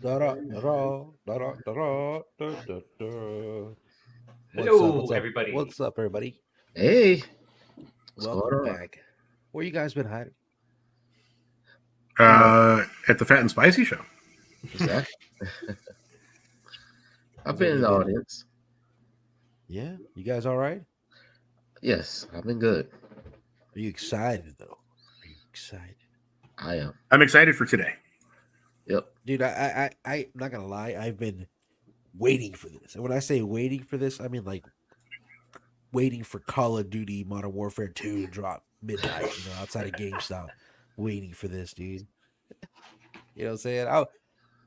Da-da, da-da, da-da, da-da, da-da. What's up? Hello, What's up? everybody. What's up, everybody? Hey, what's going Welcome on? back. Where you guys been hiding? At the Fat and Spicy show. Exactly. I've Where been have in you the been? audience. Yeah, you guys all right? Yes, I've been good. Are you excited though? Are you excited, I am. I'm excited for today. Yep. dude? I'm not gonna lie. I've been waiting for this, and when I say waiting for this, I mean like waiting for Call of Duty Modern Warfare 2 to drop midnight. Outside of GameStop, waiting for this, dude. You know what I'm saying?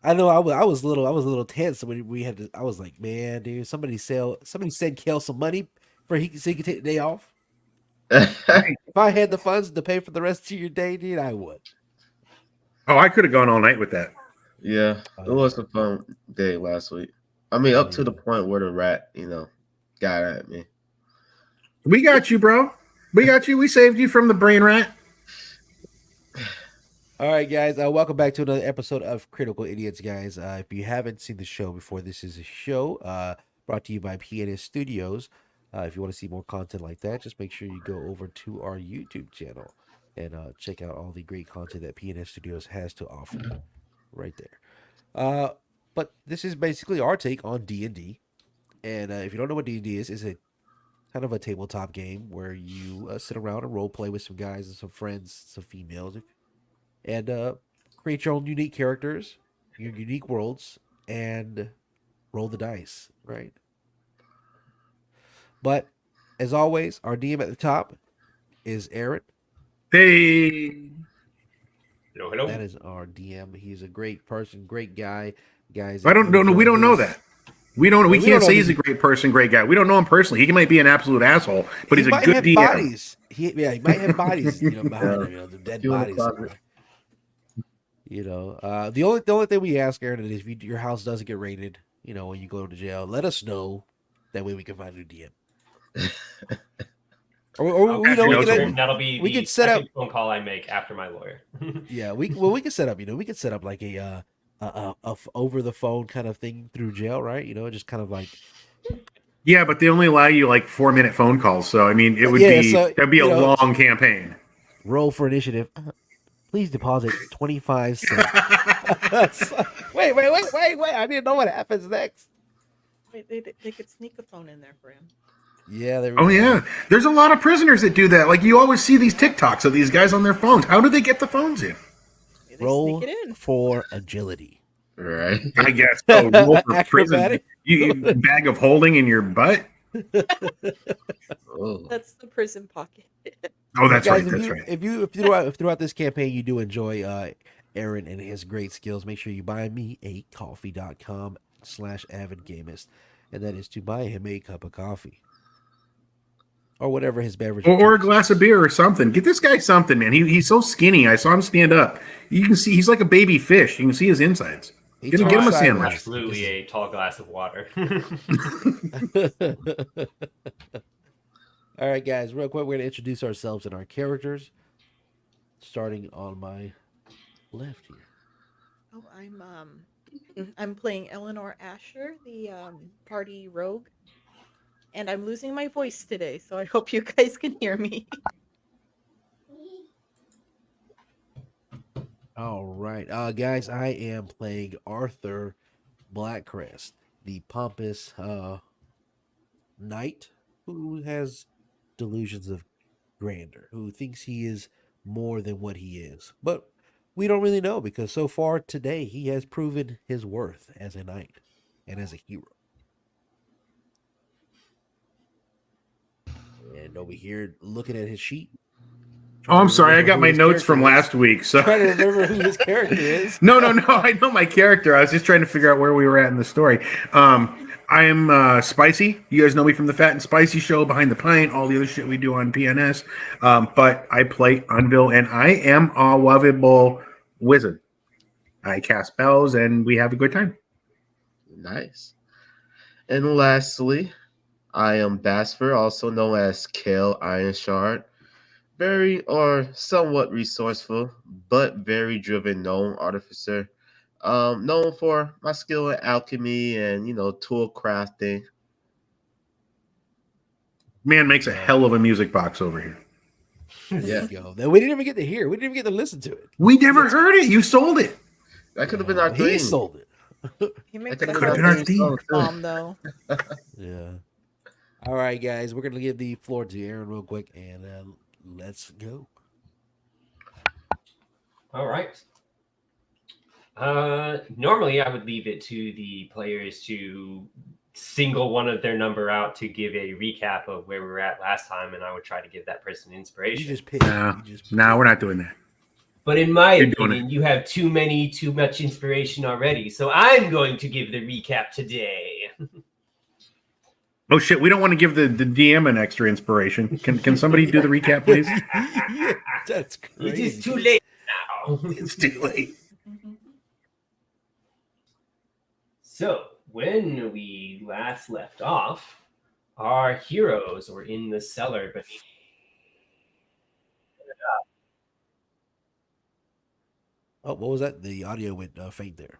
I know I was a little tense when we had to. I was like, man, dude, somebody send Kel some money so he could take the day off. Right. If I had the funds to pay for the rest of your day, dude, I would. Oh, I could have gone all night with that. Yeah, Oh it was yeah, a fun day last week. I mean, oh up to the yeah. point where the rat, got at me. We got you, bro. We got you. We saved you from the brain rat. All right, guys. Welcome back to another episode of Critical Idiots, guys. If you haven't seen the show before, this is a show brought to you by PNS Studios. If you want to see more content like that, just make sure you go over to our YouTube channel and check out all the great content that PNS Studios has to offer right there. But this is basically our take on D&D. And if you don't know what D&D is, it's a kind of a tabletop game where you sit around and role play with some guys and some friends, some females, and create your own unique characters, your unique worlds, and roll the dice, right? But as always, our DM at the top is Aaron. Hey. Hello, That hello. is our DM. He's a great person, great guy, guys. I If don't you know. We enjoy don't know his, that. We don't. We we don't can't know say if he's a great person, great guy. We don't know him personally. He might be an absolute asshole, but he he's a might good have DM. bodies. He might have bodies, behind Yeah, him, the dead few in the bodies closet. somewhere. The only thing we ask Aaron is if your house doesn't get raided, when you go to jail, let us know. That way we can find a new DM. Or As you know, so That'll be we the could set up. second phone call I make after my lawyer. Yeah, we could set up. We could set up like a over the phone kind of thing through jail, right? Just kind of like Yeah, but they only allow you like 4-minute phone calls. So I mean, it would yeah. be So that'd be a long campaign. roll for initiative. Please deposit 25 cents. Wait! I didn't know what happens next. Wait, they could sneak a phone in there for him. Yeah, there we Oh go. yeah, there's a lot of prisoners that do that. Like you always see these TikToks of these guys on their phones. How do they get the phones in? They Roll sneak it in. for agility. Right. I guess. Oh, roll for prison. Acrobatic. You bag of holding in your butt. Oh, That's the prison pocket. Oh, that's Guys, right. That's right. if throughout this campaign you do enjoy Aaron and his great skills, make sure you buy me a coffee.com/avidgamist, and that is to buy him a cup of coffee or whatever his beverage. Or a of choice glass is. of beer or something. Get this guy something, man. He's so skinny. I saw him stand up. You can see he's like a baby fish. You can see his insides. He Get him turns a sideways sandwich. Absolutely a tall glass of water. All right, guys, real quick, we're gonna introduce ourselves and our characters, starting on my left here. Oh, I'm playing Eleanor Asher, the party rogue, and I'm losing my voice today, so I hope you guys can hear me. All right, guys, I am playing Arthur Blackcrest, the pompous knight who has delusions of grandeur, who thinks he is more than what he is. But we don't really know because so far today he has proven his worth as a knight and as a hero. And over here, looking at his sheet. Oh, I'm sorry. I remember got who my his notes from character is. last week. So Trying to remember who his character is. No. I know my character. I was just trying to figure out where we were at in the story. I am Spicy. You guys know me from the Fat and Spicy show, Behind the Pint, all the other shit we do on PNS. But I play Unville, and I am a lovable wizard. I cast spells, and we have a good time. nice. And lastly, I am Basfer, also known as Kale Ironshard. Very or somewhat resourceful, but very driven gnome artificer. Known for my skill in alchemy and tool crafting. Man makes a hell of a music box over here. There Yeah. you go. Then we didn't even get to hear. We didn't even get to listen to it. We never heard it. You sold it. That could have been our He theme. sold it. He makes That a could've been our our theme theme. song, too. bomb though. Yeah. All right, guys. We're gonna give the floor to Aaron real quick, and let's go. All right. Normally, I would leave it to the players to single one of their number out to give a recap of where we were at last time, and I would try to give that person You inspiration. just pick. No, we're not doing that. But in my You're doing opinion, you have too much inspiration already. So I'm going to give the recap today. Oh shit, we don't want to give the DM an extra inspiration. Can somebody do the recap, please? Yeah, that's It crazy. is too late now. It's too late. So, when we last left off, our heroes were in the cellar beneath. Oh, what was that? The audio went faint there.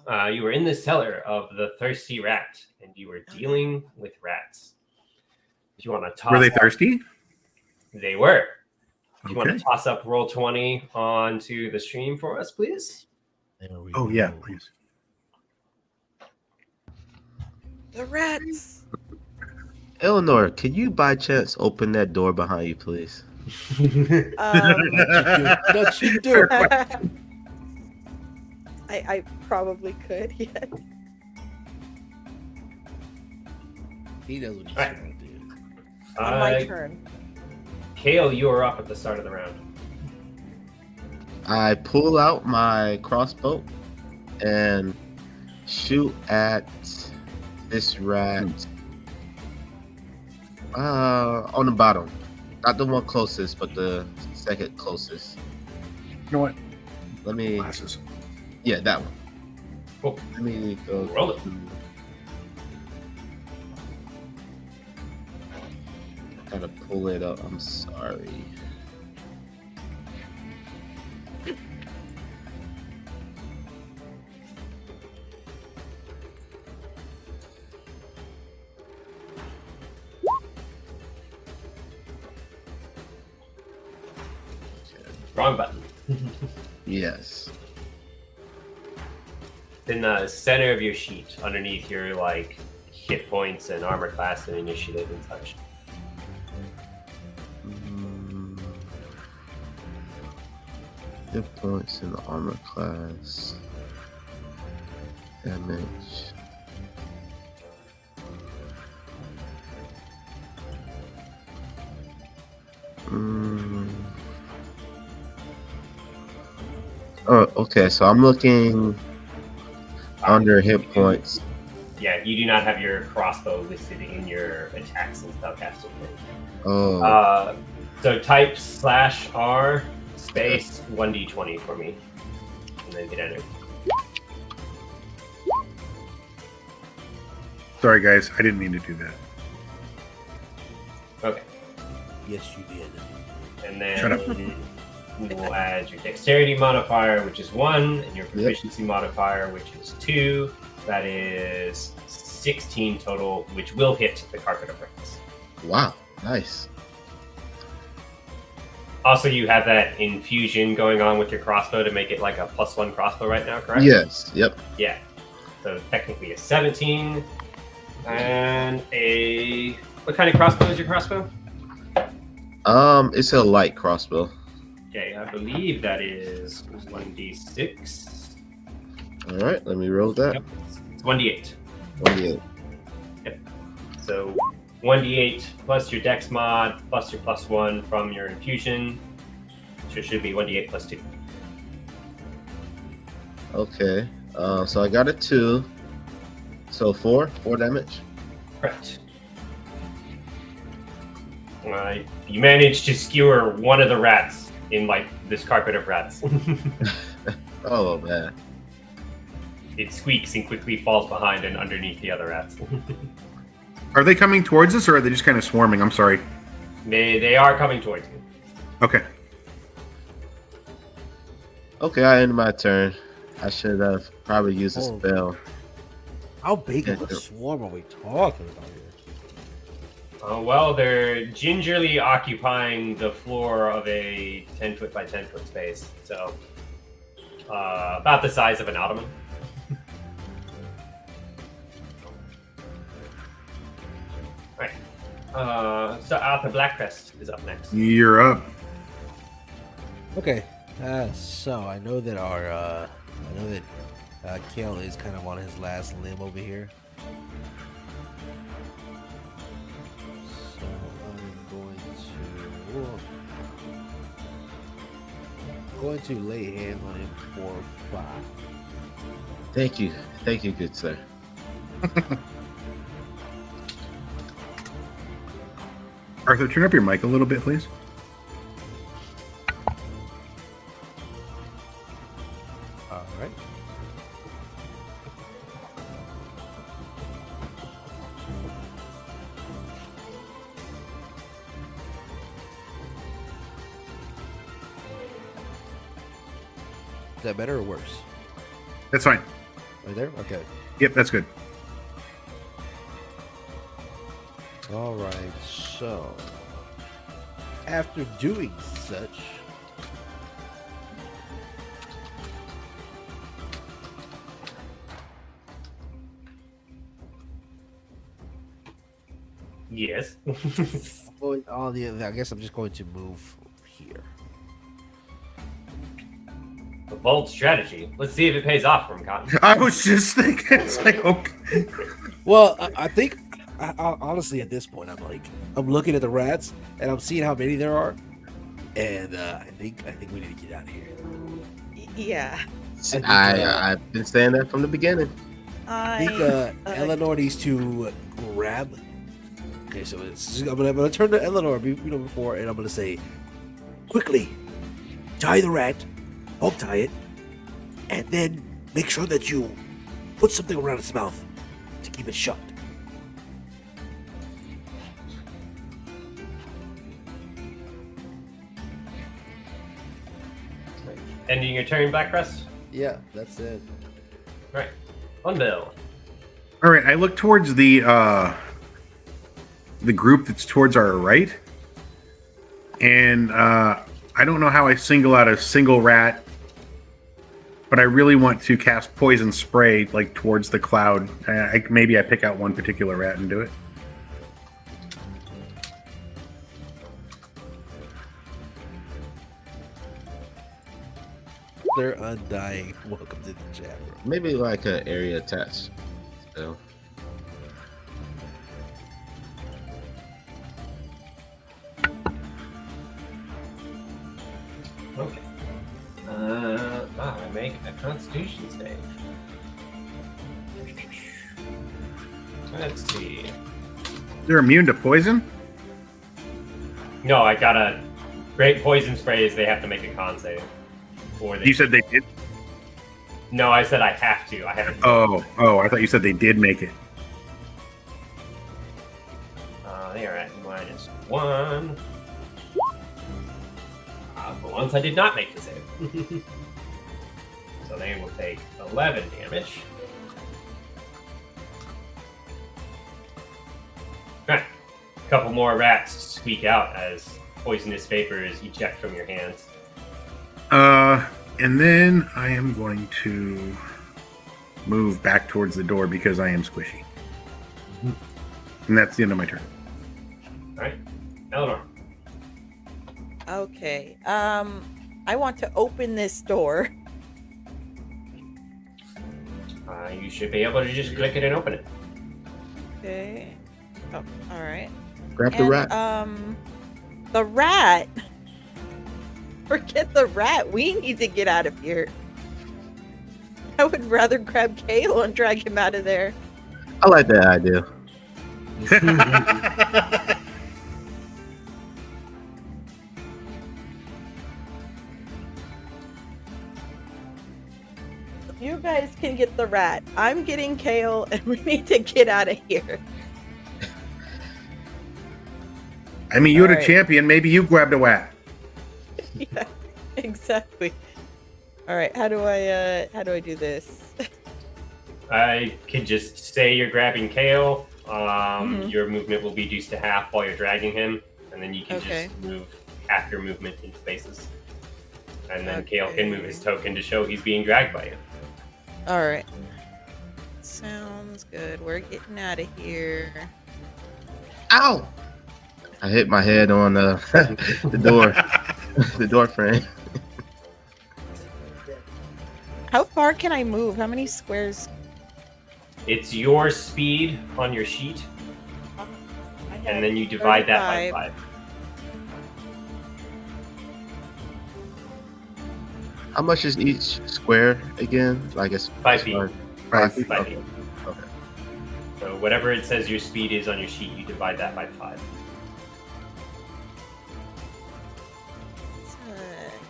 Oh, You were in the cellar of the thirsty rat, and you were dealing with rats. If you want to toss Were they up- thirsty? They were. If you want Okay. to toss up roll 20 onto the stream for us, please. There we Oh go. yeah, please. the rats. Eleanor, can you by chance open that door behind you, please? Don't you do it. I probably could. Yeah. He knows what he's Alright. trying to do. On my turn. Kale, you are up at the start of the round. I pull out my crossbow and shoot at this rat on the bottom. Not the one closest, but the second closest. You know what? Let me. Glasses. Yeah, that one. Cool. Let me go. Roll it. Gotta pull it up. I'm sorry. Wrong button. Yes. In the center of your sheet, underneath your hit points and armor class and initiative and such. Mm. Hit points in the armor class. Damage. Oh, okay. So I'm looking under hit points. Yeah, you do not have your crossbow listed in your attacks and spellcasting. Oh, So type /R space 1d20 for me, and then hit enter. Sorry guys, I didn't mean to do that. Okay, Yes, you did. and then Shut up. we'll add your dexterity modifier, which is 1, and your proficiency modifier, which is 2. That is 16 total, which will hit the carpet of rats. wow. Nice. Also, you have that infusion going on with your crossbow to make it like a +1 crossbow right now, correct? Yes. Yep. Yeah. So technically a 17 and a... What kind of crossbow is your crossbow? It's a light crossbow. Okay, I believe that is 1d6. All right. Let me roll that. Yep, it's 1d8. 28. So 1d8 plus your dex mod plus your +1 from your infusion. So it should be 1d8 plus 2. Okay. So I got a 2. So 4 damage. Correct. You managed to skewer one of the rats in this carpet of rats. Oh man. It squeaks and quickly falls behind and underneath the other rats. Are they coming towards us or are they just kind of swarming? I'm sorry. They are coming towards you. Okay. Okay, I end my turn. I should have probably used a Oh. spell. How big of a swarm are we talking about here? Well, they're gingerly occupying the floor of a 10-foot by 10-foot space. So, about the size of an ottoman. Alright. So Arthur Blackcrest is up next. You're up. Okay, so I know that Kale is kind of on his last limb over here. So I'm going to lay hands on him for 5. Thank you, good sir. Arthur, turn up your mic a little bit, please. All right. Is that better or worse? That's fine. Right there? Okay. Yep, that's good. All right. So, after doing such, Yes. I guess I'm just going to move here. A bold strategy. Let's see if it pays off for him, Cotton. I was just thinking, it's like, okay. Well, I think, honestly, at this point, I'm looking at the rats and I'm seeing how many there are, and I think we need to get out of here. Yeah. I've been saying that from the beginning. I think Eleanor needs to grab. Okay, so I'm gonna turn to Eleanor, before, and I'm gonna say, quickly, tie the rat, hog tie it, and then make sure that you put something around its mouth to keep it shut. Ending your turn, Blackcrest? Yeah, that's it. Right. Unbill. All right, I look towards the group that's towards our right, and I don't know how I single out a single rat, but I really want to cast poison spray like towards the cloud. Maybe I pick out one particular rat and do it. They're undying. Welcome to the chat room. Maybe like an area attached spell. Okay. I make a Constitution save. Let's see. They're immune to poison? No, I got a great poison sprays. They have to make a con save. Or they You said they did? No, I said I have to. I haven't. Oh, I thought you said they did make it. They are at -1. But once I did not make the save. So they will take 11 damage. Right. A couple more rats squeak out as poisonous vapors eject from your hands. And then I am going to move back towards the door because I am squishy. And that's the end of my turn. Alright. Eleanor. Okay. I want to open this door. You should be able to just click it and open it. Okay. Oh, all right. Grab the rat. The rat. Forget the rat. We need to get out of here. I would rather grab Kale and drag him out of there. I like that idea. You guys can get the rat. I'm getting Kale, and we need to get out of here. I mean, you're the Alright. champion. Maybe you grabbed a rat. Yeah, exactly. All right, how do I do this? I can just say you're grabbing Kale. Mhm. Your movement will be reduced to half while you're dragging him, and then you can Okay. just move half your movement in spaces. And then Kale Okay. can move his token to show he's being dragged by you. All right. Sounds good. We're getting out of here. Ow! I hit my head on the door, the door frame. How far can I move? How many squares? It's your speed on your sheet, I have and then you divide that by 35. 5. How much is each square again? I guess 5 feet. 5 feet. 5 Okay. feet. Okay. So whatever it says your speed is on your sheet, you divide that by 5.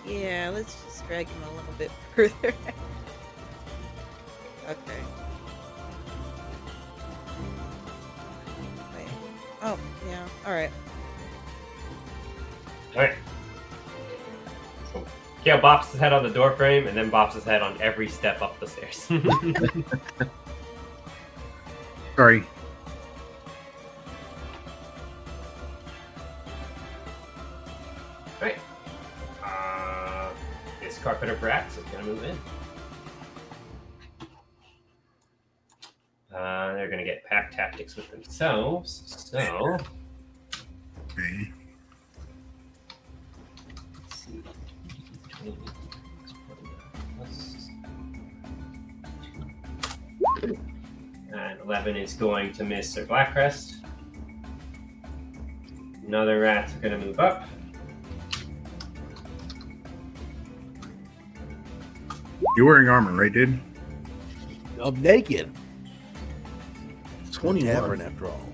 Yeah, let's just drag him a little bit further. Okay. Wait. Oh, yeah. All right. All right. So Kale bops his head on the door frame, and then bops his head on every step up the stairs. Sorry. Right. This carpet of rats is going to move in. They're going to get pack tactics with themselves. So, Okay. let's see. 20 plus. And 11 is going to miss their black crest. Another rat's going to move up. You're wearing armor, right, dude? I'm naked. 21. Tavern, after all.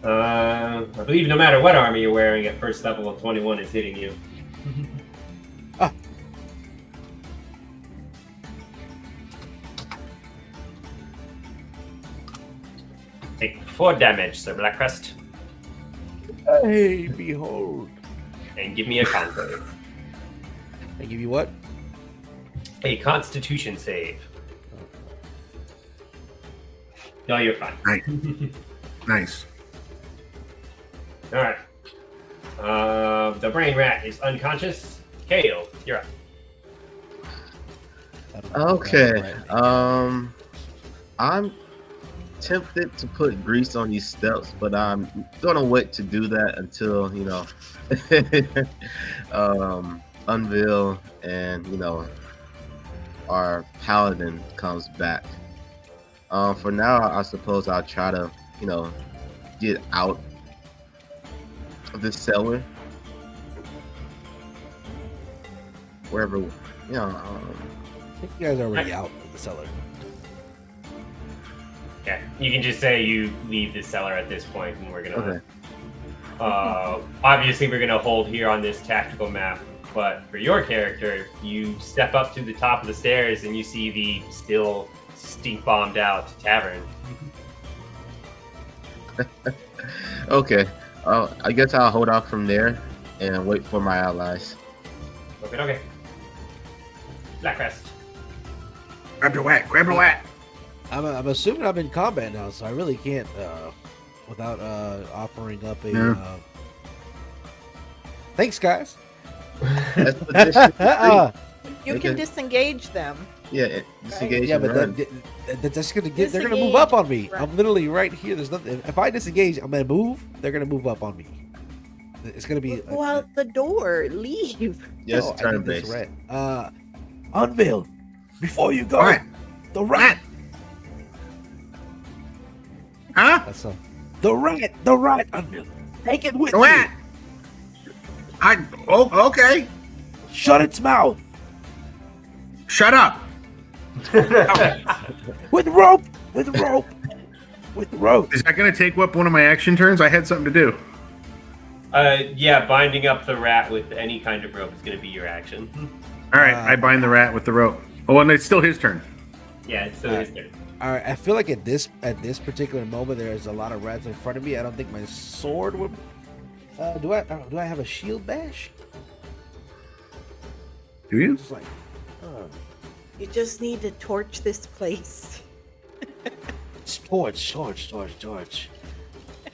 I believe no matter what armor you're wearing at first level of 21 is hitting you. Take 4 damage, Sir Blackcrest, Hey, behold. and give me a con save. I give you what? A Constitution save. No, you're fine. Nice. Nice. All right. The brain rat is unconscious. Kale, you're up. I don't know. Okay. Right. I'm tempted to put grease on these steps, but I'm gonna wait to do that until Unveil and our paladin comes back. For now, I suppose I'll try to get out of this cellar, wherever I think you guys are already out of the cellar. Yeah, you can just say you leave the cellar at this point, and we're gonna. Okay. Obviously, we're gonna hold here on this tactical map. But for your character, you step up to the top of the stairs, and you see the still stink bombed out tavern. Okay. I guess I'll hold out from there and wait for my allies. Okay. Blackrest. Grab the whack. Grab the whack. I'm assuming I'm in combat now, so I really can't without offering up a. Yeah. Thanks, guys. Expedition You can disengage them. Yeah, disengage. Yeah, and but run. that's gonna get. They're gonna move up on me. Right. I'm literally right here. There's nothing. If I disengage, I'm gonna move. They're gonna move up on me. It's gonna be. Go out the door. Leave. Yes, No, I turn need this based. rat. Unveil before you go. What? The rat. Huh? That's the rat. The rat. Unveil. Take it with The you. rat. Okay. Shut its mouth Shut up. with rope. With rope. With rope. Is that going to take up one of my action turns? I had something to do. Yeah, binding up the rat with any kind of rope is going to be your action. All right, I bind the rat with the rope. Oh, and it's still his turn. Yeah, it's still his turn. All right. I feel like at this particular moment, there's a lot of rats in front of me. I don't think my sword would. Do I have a shield bash? Do you? Just like, You just need to torch this place. torch.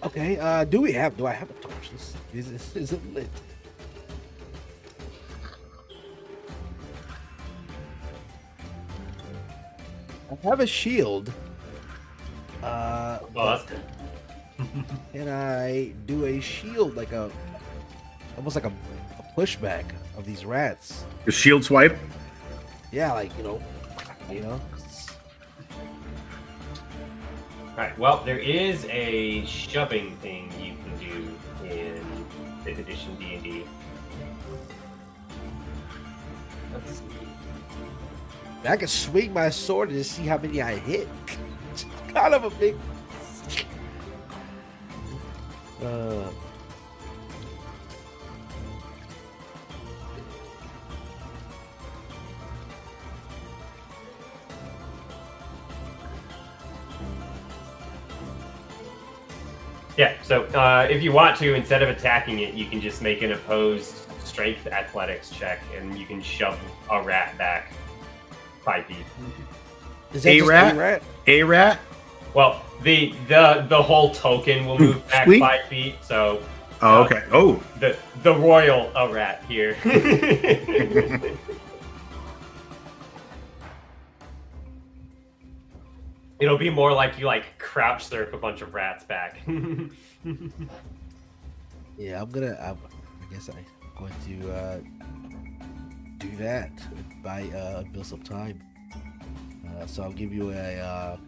Okay, do I have a torch? Is it lit? I have a shield. Oh, that's good. Can I do a shield almost like a pushback of these rats? The shield swipe. Yeah, like you know. Right. Well, there is a shoving thing you can do in 5th edition D&D. Let's see. I can swing my sword and just see how many I hit. It's kind of a big. Yeah, so if you want to, instead of attacking it, you can just make an opposed strength athletics check, and you can shove a rat back 5 feet. Is that A just rat? a rat? A rat. Well, the whole token will move back Sweet. 5 feet, so Oh, okay. Oh, the royal rat here. It'll be more like you crouch surf a bunch of rats back. Yeah, I guess I'm going to do that by build some time. So I'll give you a.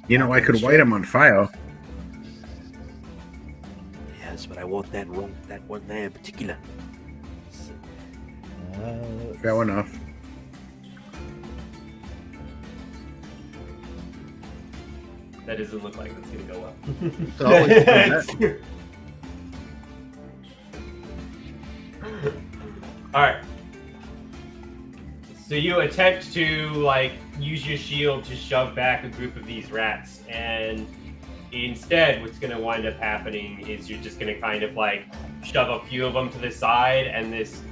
I could light him on fire. Yes, but I want that one there in particular. Fair enough. That doesn't look like it's gonna go well. So I always do that. Alright. So you attempt to use your shield to shove back a group of these rats, and instead what's gonna wind up happening is you're just gonna kind of shove a few of them to the side, and this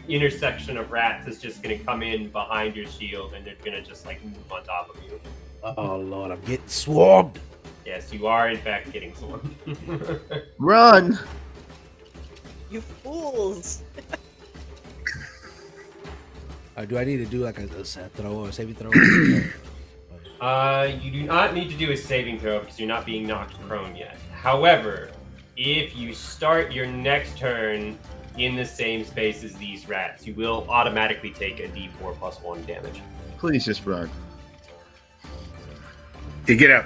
intersection of rats is just gonna come in behind your shield, and they're gonna just move on top of you. Oh Lord, I'm getting swarmed. Yes, you are in fact getting swarmed. Run! You fools! Do I need to do a throw or a saving throw? You do not need to do a saving throw because you're not being knocked prone yet. However, if you start your next turn in the same space as these rats, you will automatically take a d4 plus 1 damage. Please just run. You get up.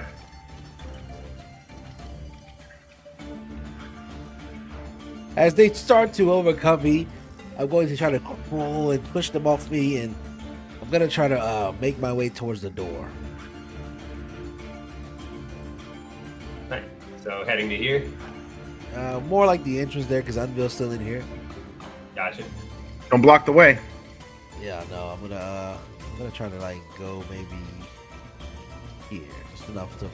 As they start to overcome me, I'm going to try to pull and push them off me, and I'm going to try to make my way towards the door. Right. So heading to here. More like the entrance there, because Unville's still in here. Gotcha. Don't block the way. Yeah, no, I'm gonna try to go maybe here, just enough to,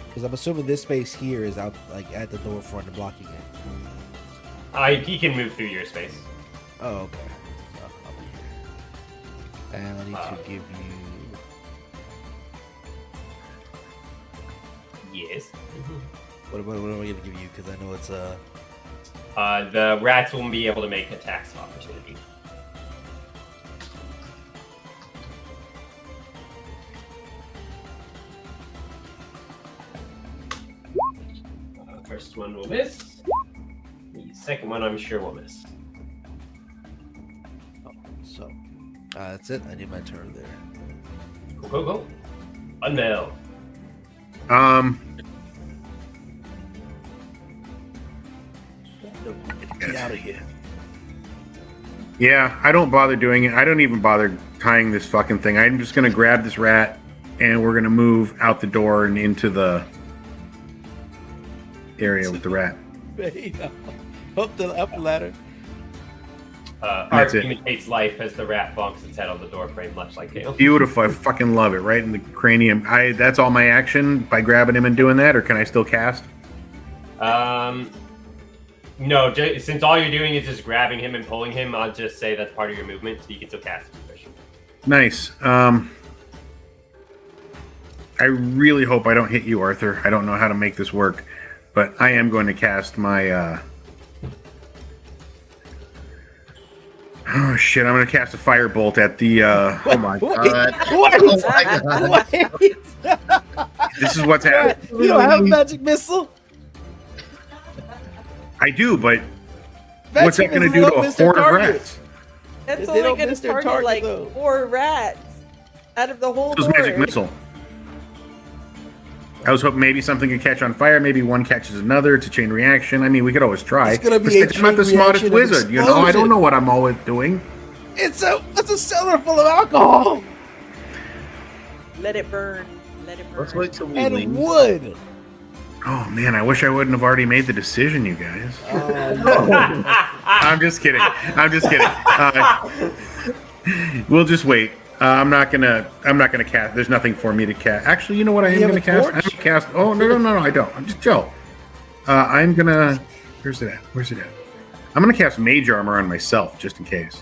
because I'm assuming this space here is out at the door front and blocking it. He can move through your space. Oh, okay. So I'll be here. And I need to give you. Yes. What am I gonna give you? Because I know it's The rats won't be able to make attacks of opportunity. First one will miss. The second one, I'm sure, will miss. so. That's it. I need my turn there. Go. Unveil. Get out of here. Yeah, I don't bother doing it. I don't even bother tying this fucking thing. I'm just gonna grab this rat, and we're gonna move out the door and into the area with the rat. Up the ladder. Art That's it. imitates life as the rat bonks its head on the doorframe, much like Gale. Beautiful. I fucking love it. Right in the cranium. That's all my action by grabbing him and doing that, or can I still cast? No, since all you're doing is just grabbing him and pulling him, I'll just say that's part of your movement, so you can still cast it. Nice. I really hope I don't hit you, Arthur. I don't know how to make this work, but I am going to cast my. Oh shit! I'm going to cast a firebolt at the. Oh my god! What? Oh my god! This is what's happening. You don't have a magic missile? I do, but Magic what's that going to missiles do to don't a miss their horde of target. rats? That's They only don't going miss to their target target, like though. 4 rats out of the whole It was horde. magic missile. I was hoping maybe something could catch on fire. Maybe one catches another. It's a chain reaction. I mean, we could always try. It's gonna be a I'm not the chain smartest reaction of wizard, you know. I explosion. don't know what I'm always doing. It's a cellar full of alcohol Let it burn. Let it burn. Let's wait till we and leave. wood. Oh man, I wish I wouldn't have already made the decision, you guys. I'm just kidding. I'm just kidding. We'll just wait. I'm not gonna cast. There's nothing for me to cast. Actually, you know what? I am You have gonna a cast. torch? I'm gonna cast. Oh no! I don't. I'm just chill. I'm gonna. Where's it at? I'm gonna cast Mage Armor on myself just in case.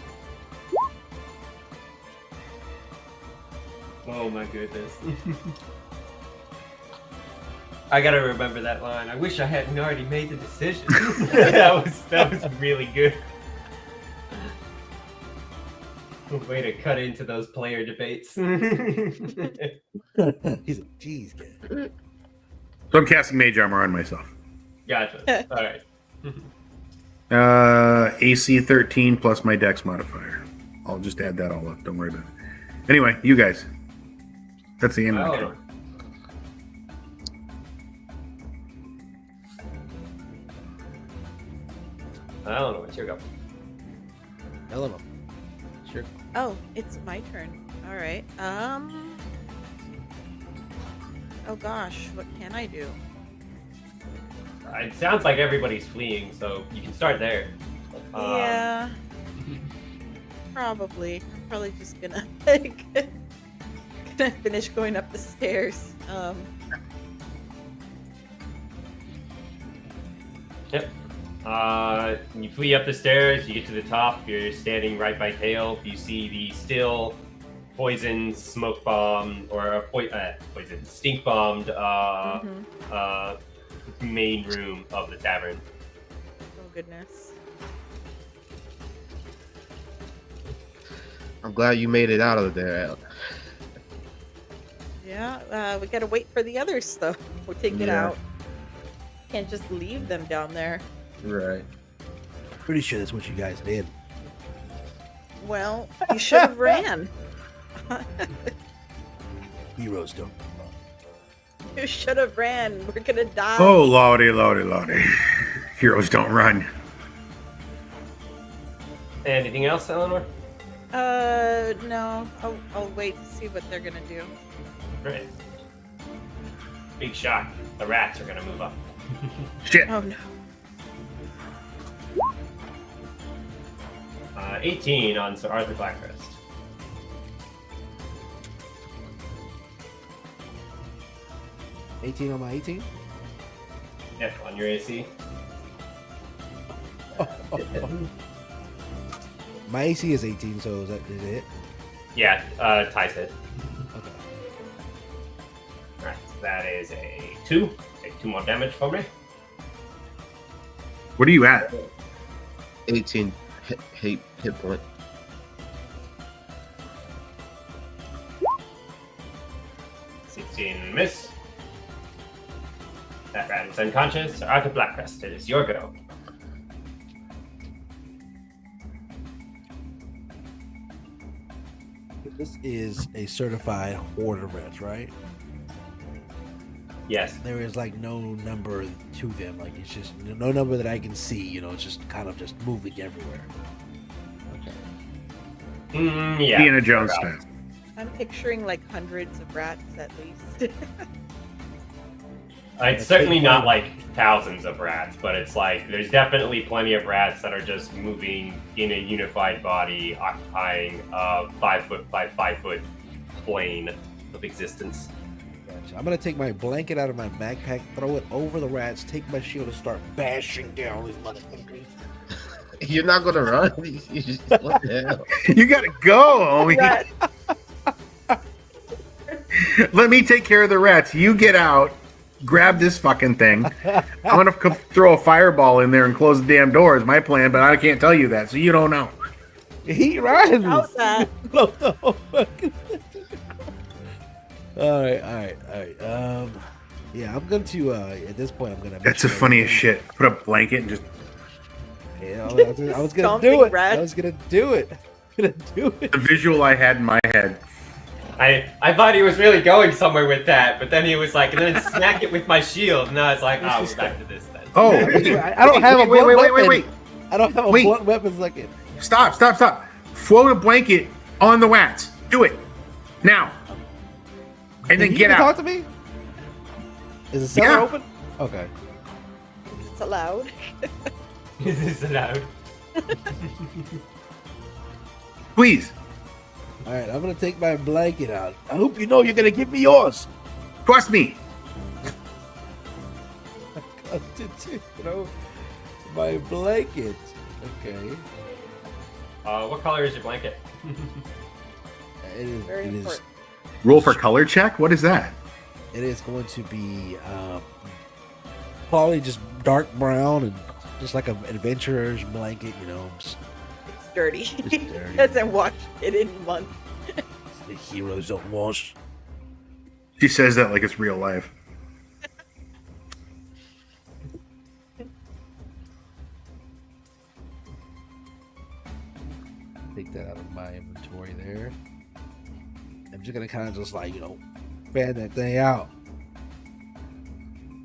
Oh my goodness. I gotta remember that line. I wish I hadn't already made the decision. that was really good. Way to cut into those player debates. He's like, geez, kid. So I'm casting Mage Armor on myself. Gotcha. All right. AC 13 plus my Dex modifier. I'll just add that all up. Don't worry about it. Anyway, you guys. That's the end of my turn. I don't know. What's your go? Eleanor. Sure. Oh, it's my turn. All right. Oh gosh, what can I do? It sounds like everybody's fleeing, so you can start there. Yeah. Probably. I'm probably just gonna gonna finish going up the stairs. Yep. You flee up the stairs, you get to the top, you're standing right by Tail. You see the still poison smoke bomb or poison stink bombed main room of the tavern. Oh goodness. I'm glad you made it out of there, Al. Yeah, we gotta wait for the others though. We'll take it Yeah. out. Can't just leave them down there. Right. Pretty sure that's what you guys did. Well, you should have ran. Heroes don't. You should have ran. We're gonna die. Oh, lordy. Heroes don't run. Anything else, Eleanor? No. I'll wait to see what they're gonna do. Great. Big shock. The rats are gonna move up. Shit. Oh no. 18 on Sir Arthur Blackcrest. $18 on my 18. Yep, on your AC. My AC is 18, so is it? Yeah, ties hit. Okay. Alright, so that is a 2. Take 2 more damage for me. What are you at? 18 hit point. Miss. That rat is unconscious. Sir Arthur Blackcrest, it is your go. This is a certified horde of rats, right? Yes. There is like no number to them. Like it's just no number that I can see. You know, it's just kind of just moving everywhere. Okay. Yeah. Indiana Jones style. I'm picturing like hundreds of rats at least. It's certainly not like thousands of rats, but it's like there's definitely plenty of rats that are just moving in a unified body, occupying a 5 foot by 5 foot plane of existence. Okay. Gotcha. I'm gonna take my blanket out of my backpack, throw it over the rats, take my shield, and start bashing down these motherfuckers. You're not gonna run. You just, what the hell? You gotta go, homie. Rat. Let me take care of the rats. You get out, grab this fucking thing. I'm gonna throw a fireball in there and close the damn door is my plan, but I can't tell you that, so you don't know. He rises. How's that? Blow the whole fucking- All right. Yeah, I'm going to. At this point, I'm gonna. That's the funniest shit. Put a blanket and just Yeah, I was gonna Stomping do it. rats. I was gonna do it. the visual I had in my head. I thought he was really going somewhere with that, but then he was like, and then smack it with my shield, and I was like, oh, we're back to this then. Oh, I don't have a blunt weapon. wait. I don't have a Wait. blunt weapon like it. Stop. Float a blanket on the rats. Do it. Now. And then Can you get even out. Talk to me. Is the cellar Yeah. open? Okay. It's allowed. Is this allowed? Please. All right, I'm gonna take my blanket out. I hope you know you're gonna give me yours. Trust me. You know, my blanket. Okay. What color is your blanket? It is. Very It is. important. Roll for color check? What is that? It is going to be probably just dark brown and just like an adventurer's blanket. You know, It's dirty. dirty. Hasn't washed it in months. the heroes don't wash. She says that like it's real life. Take that out of my inventory there. I'm just gonna kind of just like fan that thing out.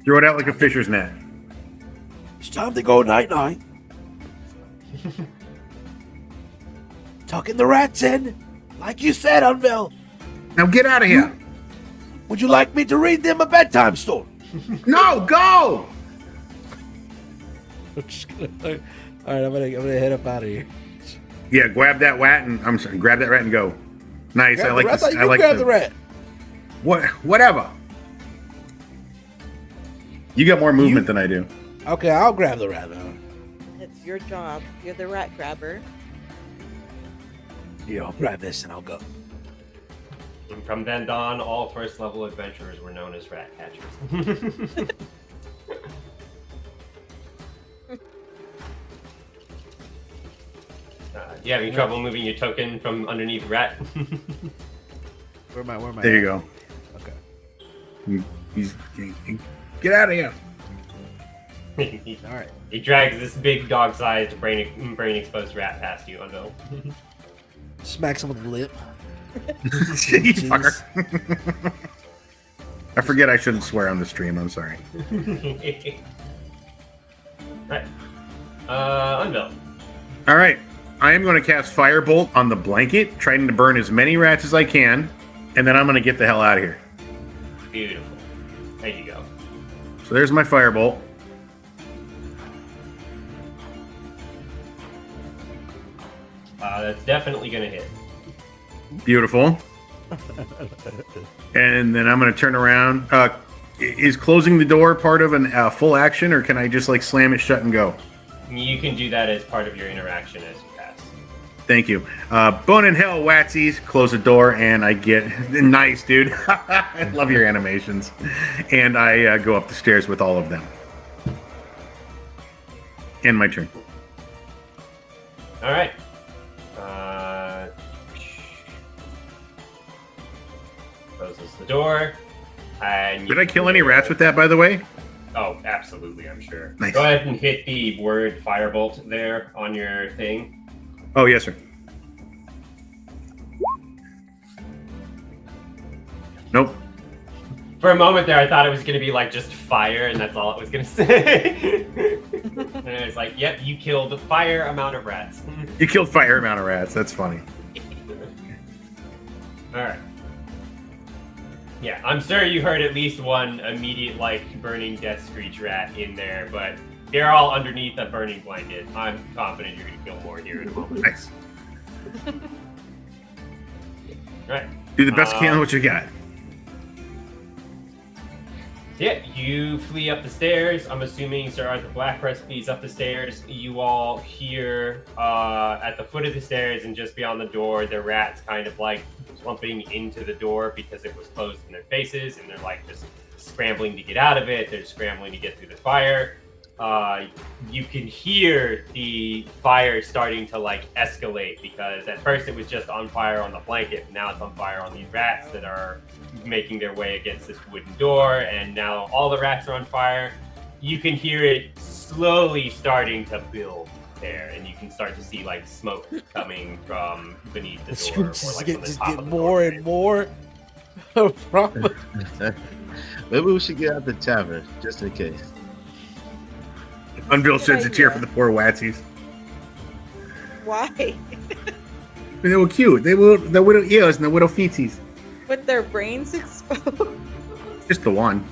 Throw it out like a fisher's net. It's time to go night night. Tucking the rats in, like you said, Unvel. Now get out of here. Would you like me to read them a bedtime story? No, go. I'm just gonna. All right, I'm gonna head up out of here. Yeah, grab that rat and grab that rat and go. Nice. I like I this. thought you I like grab the rat. Whatever. You got more movement than I do. Okay, I'll grab the rat now. It's your job. You're the rat grabber. Yeah, I'll grab this and I'll go. And from then on, all first level adventurers were known as rat catchers. You having trouble moving your token from underneath rat? Where am I? There you go. Okay. Get out of here. All right. He drags this big dog-sized brain-exposed rat past you, Unville. Smacks him with the lip. You fucker. I forget I shouldn't swear on the stream. I'm sorry. Right. Unville. All right. I am going to cast Firebolt on the blanket, trying to burn as many rats as I can, and then I'm going to get the hell out of here. Beautiful. There you go. So there's my Firebolt. That's definitely going to hit. Beautiful. And then I'm going to turn around. Is closing the door part of a full action, or can I just like slam it shut and go? You can do that as part of your interaction as you pass. Thank you. Bone in hell, Watsies. Close the door, and I get nice, dude. I love your animations. And I go up the stairs with all of them. End my turn. All right. Closes the door. And Did I kill any rats with that, by the way? Oh, absolutely, I'm sure. Nice. Go ahead and hit the word firebolt there on your thing. Oh, yes, sir. Nope. For a moment there, I thought it was going to be like just fire, and that's all it was going to say. And it was like, yep, you killed a fire amount of rats. You killed fire amount of rats. That's funny. All right. Yeah, I'm sure you heard at least one immediate, like, burning death screech rat in there, but they're all underneath a burning blanket. I'm confident you're going to kill more here in a moment. Nice. Right. Do the best you can with what you got. Yeah, you flee up the stairs. I'm assuming Sir Arthur Blackcrest flees up the stairs. You all hear at the foot of the stairs and just beyond the door, the rats kind of like plumping into the door because it was closed in their faces, and they're like just scrambling to get out of it. They're scrambling to get through the fire. You can hear the fire starting to like escalate because at first it was just on fire on the blanket, but now it's on fire on these rats that are making their way against this wooden door, and now all the rats are on fire. You can hear it slowly starting to build there, and you can start to see like smoke coming from beneath the door. Screams or, like, just from the get top of the more doorway. and more. Probably. Maybe we should get out the tavern just in case. Unville Good sheds a tear idea. for the poor watsies. Why? They were cute. They were the widow ears and the widow feeties. With their brains exposed? Just the one.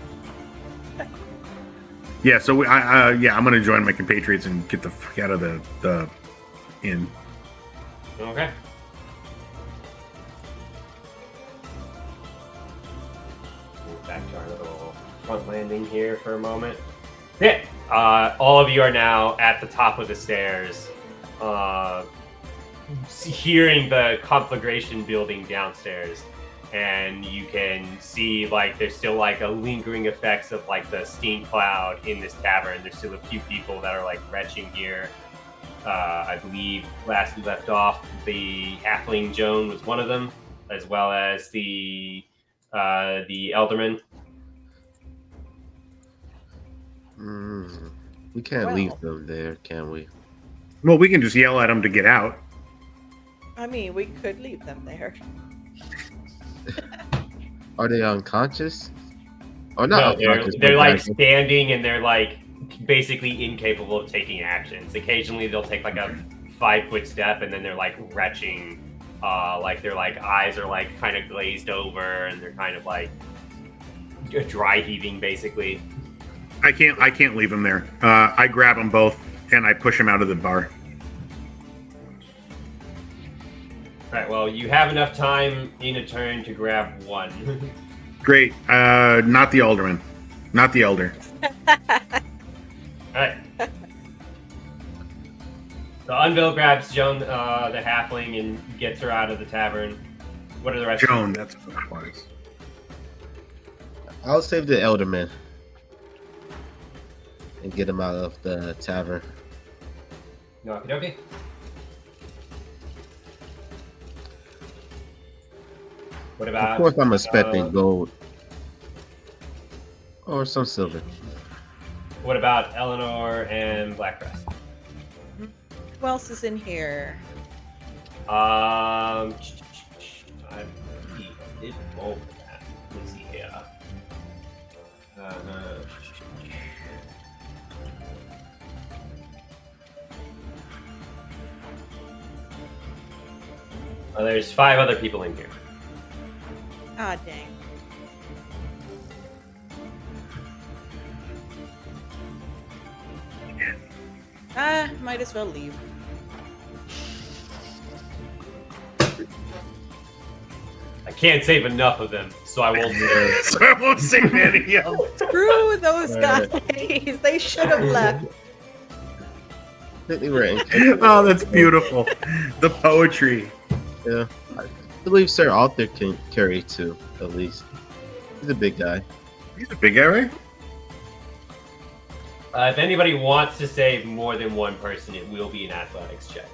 Yeah, so I'm gonna join my compatriots and get the fuck out of the inn. Okay. Move back to our little front landing here for a moment. Yeah. All of you are now at the top of the stairs, hearing the conflagration building downstairs, and you can see like there's still like a lingering effects of like the steam cloud in this tavern. There's still a few people that are like retching here. I believe last we left off, the halfling Joan was one of them, as well as the elderman. We can't Well. leave them there, can we? Well, we can just yell at them to get out. I mean, we could leave them there. Are they unconscious? Or No, not they're unconscious? they're but like like- standing and they're like basically incapable of taking actions. Occasionally they'll take like a 5-foot step and then they're like retching, like their like eyes are like kind of glazed over and they're kind of like dry heaving basically. I can't leave them there. I grab them both and I push them out of the bar. Right. Well, you have enough time in a turn to grab one. Great. Not the alderman. Not the elder. All right. So Unville grabs Joan, the halfling, and gets her out of the tavern. What are the rest? of Joan, you? that's what it was. I'll save the elderman and get him out of the tavern. Okie dokie. What about? Of course, I'm expecting gold or some silver. What about Eleanor and Blackcrest? Who else is in here? I believe I did roll for that. Let's see here. There's 5 other people in here. Ah, dang. Might as well leave. I can't save enough of them, so I won't do it. So I won't say any else. Screw those Alright. guys. They should have left. Completely right. Oh, that's beautiful. The poetry. Yeah. I believe Sir Arthur can carry 2, at least. He's a big guy. He's a big guy, right? If anybody wants to save more than one person, it will be an athletics check.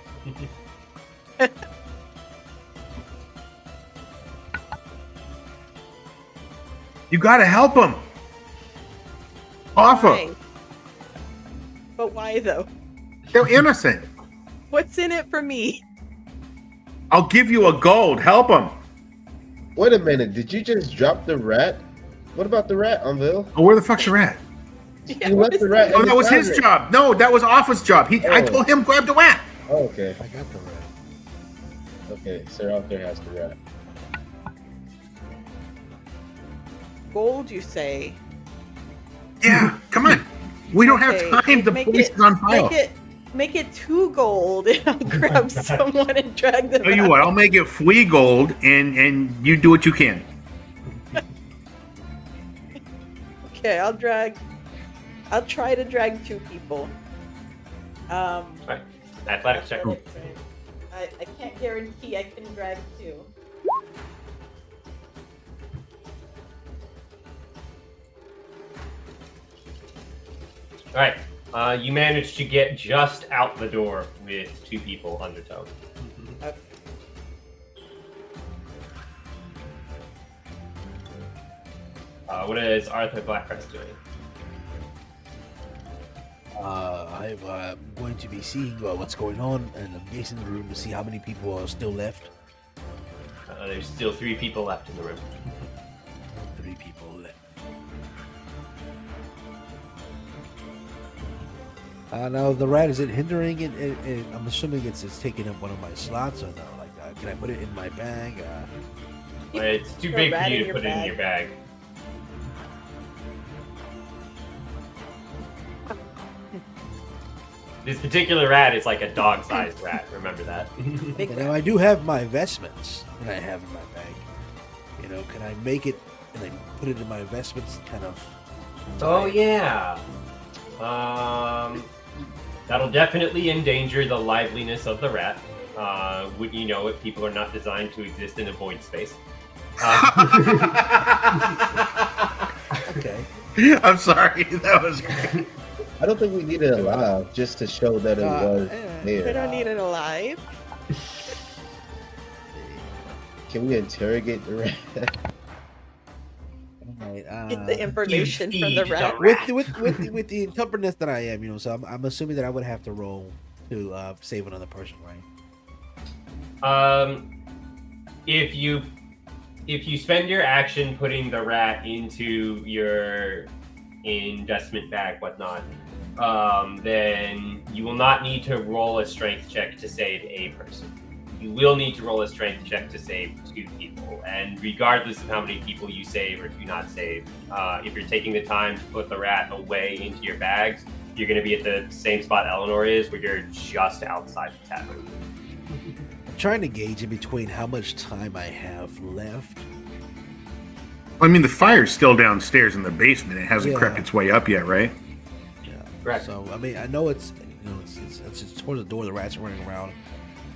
You gotta help him. Offer. Why? But why though? They're innocent. What's in it for me? I'll give you a gold. Help him. Wait a minute. Did you just drop the rat? What about the rat, Unville? Oh, where the fuck's the rat? Yeah, You what left is the rat. it? Oh, in that the was his tavern. job. No, that was Offa's job. I Oh. told him grab the rat. Oh, okay. I got the rat. Okay, Sir Arthur has the rat. Gold, you say? Yeah, come on. We don't Okay, have time. The make police it- is on file. Make it 2 gold, and I'll grab someone and drag them Tell you out. what, I'll make it flea gold, and you do what you can. Okay, I'll try to drag 2 people. Alright. Athletics check. athletics, right. I can't guarantee I can drag 2. Alright. You managed to get just out the door with 2 people under tow. Okay. What is Arthur Blackcrest doing? I'm going to be seeing what's going on, and I'm gazing in the room to see how many people are still left. There's still 3 people left in the room. 3 people left. Now the rat, is it hindering it? I'm assuming it's taking up one of my slots, or no? Like, can I put it in my bag? It's too Throw big for rat you in to your put it in bag. your bag. This particular rat is like a dog-sized rat. Remember that. Big Now I do have my investments that I have in my bag. You know, can I make it and then put it in my investments? Kind of. Oh yeah. That'll definitely endanger the liveliness of the rat. Wouldn't you know it? People are not designed to exist in a void space. Okay. I'm sorry. That was great. I don't think we need it alive just to show that it was We there. don't need it alive. Can we interrogate the rat? Alright, Get the information from the feed rat. the with the intemperance that I am, you know, so I'm assuming that I would have to roll to save another person, right? If you spend your action putting the rat into your investment bag, whatnot, then you will not need to roll a strength check to save a person. You will need to roll a strength check to save 2 people, and regardless of how many people you save or do not save, if you're taking the time to put the rat away into your bags, you're going to be at the same spot Eleanor is, where you're just outside the tavern. I'm trying to gauge in between how much time I have left. I mean, the fire's still downstairs in the basement. It hasn't Yeah. crept its way up yet, right? Yeah. Correct. So I mean, I know it's towards the door. The rats are running around,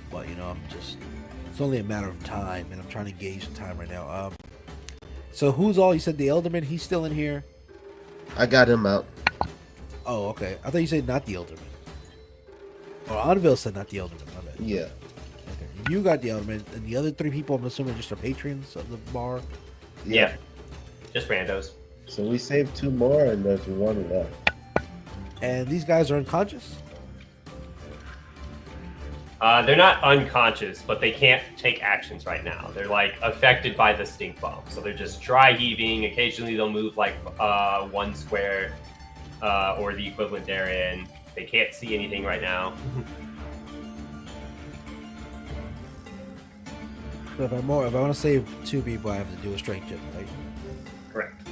but you know, it's only a matter of time, and I'm trying to gauge the time right now. So who's all? You said the Elderman. He's still in here. I got him out. Oh, okay. I thought you said not the Elderman. Or Anvil said not the Elderman. My bad. Yeah. Okay. You got the Elderman, and the other 3 people, I'm assuming, just are patrons of the bar. Yeah. Just randos. So we saved 2 more, and there's 1 left. And these guys are unconscious. They're not unconscious, but they can't take actions right now. They're like affected by the stink bomb, so they're just dry heaving. Occasionally, they'll move like 1 square or the equivalent therein. They can't see anything right now. So if I want to save 2 people, I have to do a strength check, right? Correct.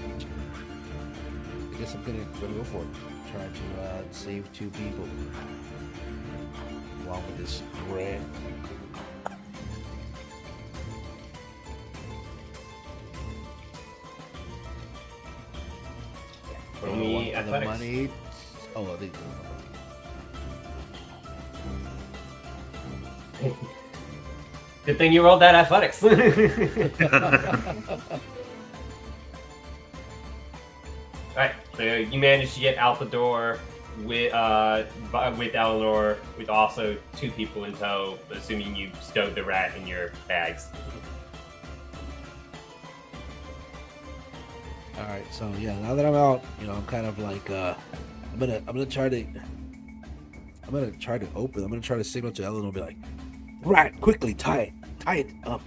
I guess I'm gonna go for it. Try to save 2 people along with this rat. Roll me The athletics. money. Oh, I think. Good thing you rolled that athletics. Alright, so you managed to get out the door with Eleanor, with also 2 people in tow, assuming you stowed the rat in your bags. All right, so yeah, now that I'm out, you know, I'm kind of like, I'm gonna try to open. I'm gonna try to signal to Eleanor, be like, "Rat, quickly tie it up."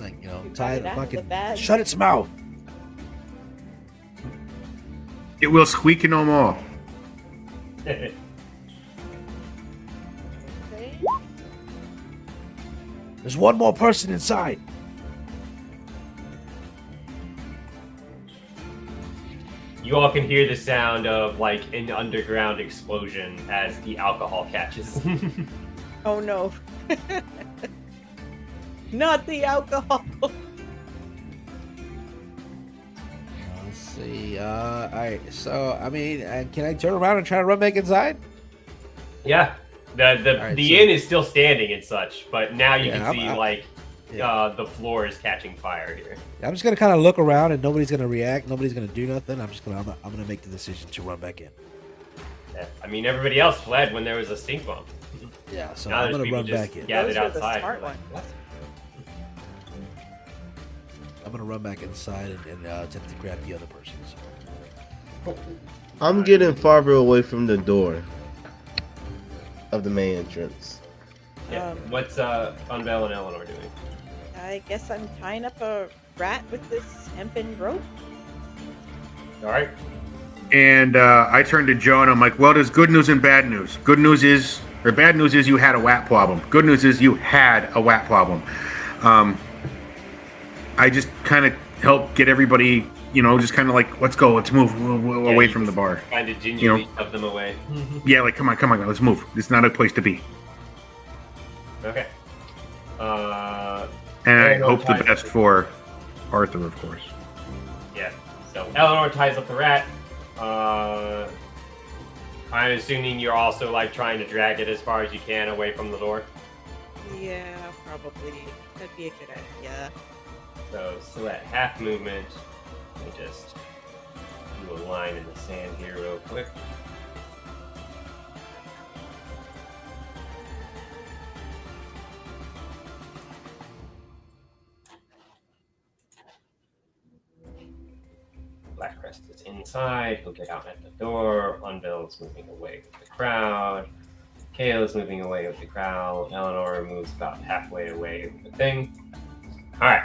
Like, you know, tie it, it out of the fucking, bag. shut its mouth. It will squeak no more. Okay. There's 1 more person inside. You all can hear the sound of like an underground explosion as the alcohol catches. Oh no. Not the alcohol. see. All right. So, I mean, can I turn around and try to run back inside? Yeah. The Alright, the so- inn is still standing and such, but now you Yeah, can see yeah. the floor is catching fire here. I'm just gonna kind of look around, and nobody's gonna react. Nobody's gonna do nothing. I'm gonna make the decision to run back in. Yeah. I mean, everybody else fled when there was a stink bomb. Yeah. So Now I'm there's gonna people run just back in. gathered Those were the outside. smart You're like, ones. I'm gonna run back inside and attempt to grab the other persons. I'm getting farther away from the door of the main entrance. Yeah. What's Unveil and Eleanor doing? I guess I'm tying up a rat with this hempen rope. All right. And I turned to Joe and I'm like, well, there's good news and bad news. Good news is, or bad news is you had a WAP problem. Good news is you had a WAP problem. I just kind of help get everybody, just kind of like, let's go, let's move away you from the just bar. Kind of gingerly shove them away. Yeah, like, come on, let's move. It's not a place to be. Okay. And I Eleanor hope the ties best up for Arthur, of course. Yeah. So Eleanor ties up the rat. I'm assuming you're also like trying to drag it as far as you can away from the door. Yeah, probably. That'd be a good idea. So at half movement, let me just do a line in the sand here real quick. Blackcrest is inside. He'll get out at the door. Unveil is moving away with the crowd. Kale is moving away with the crowd. Eleanor moves about halfway away with the thing. All right.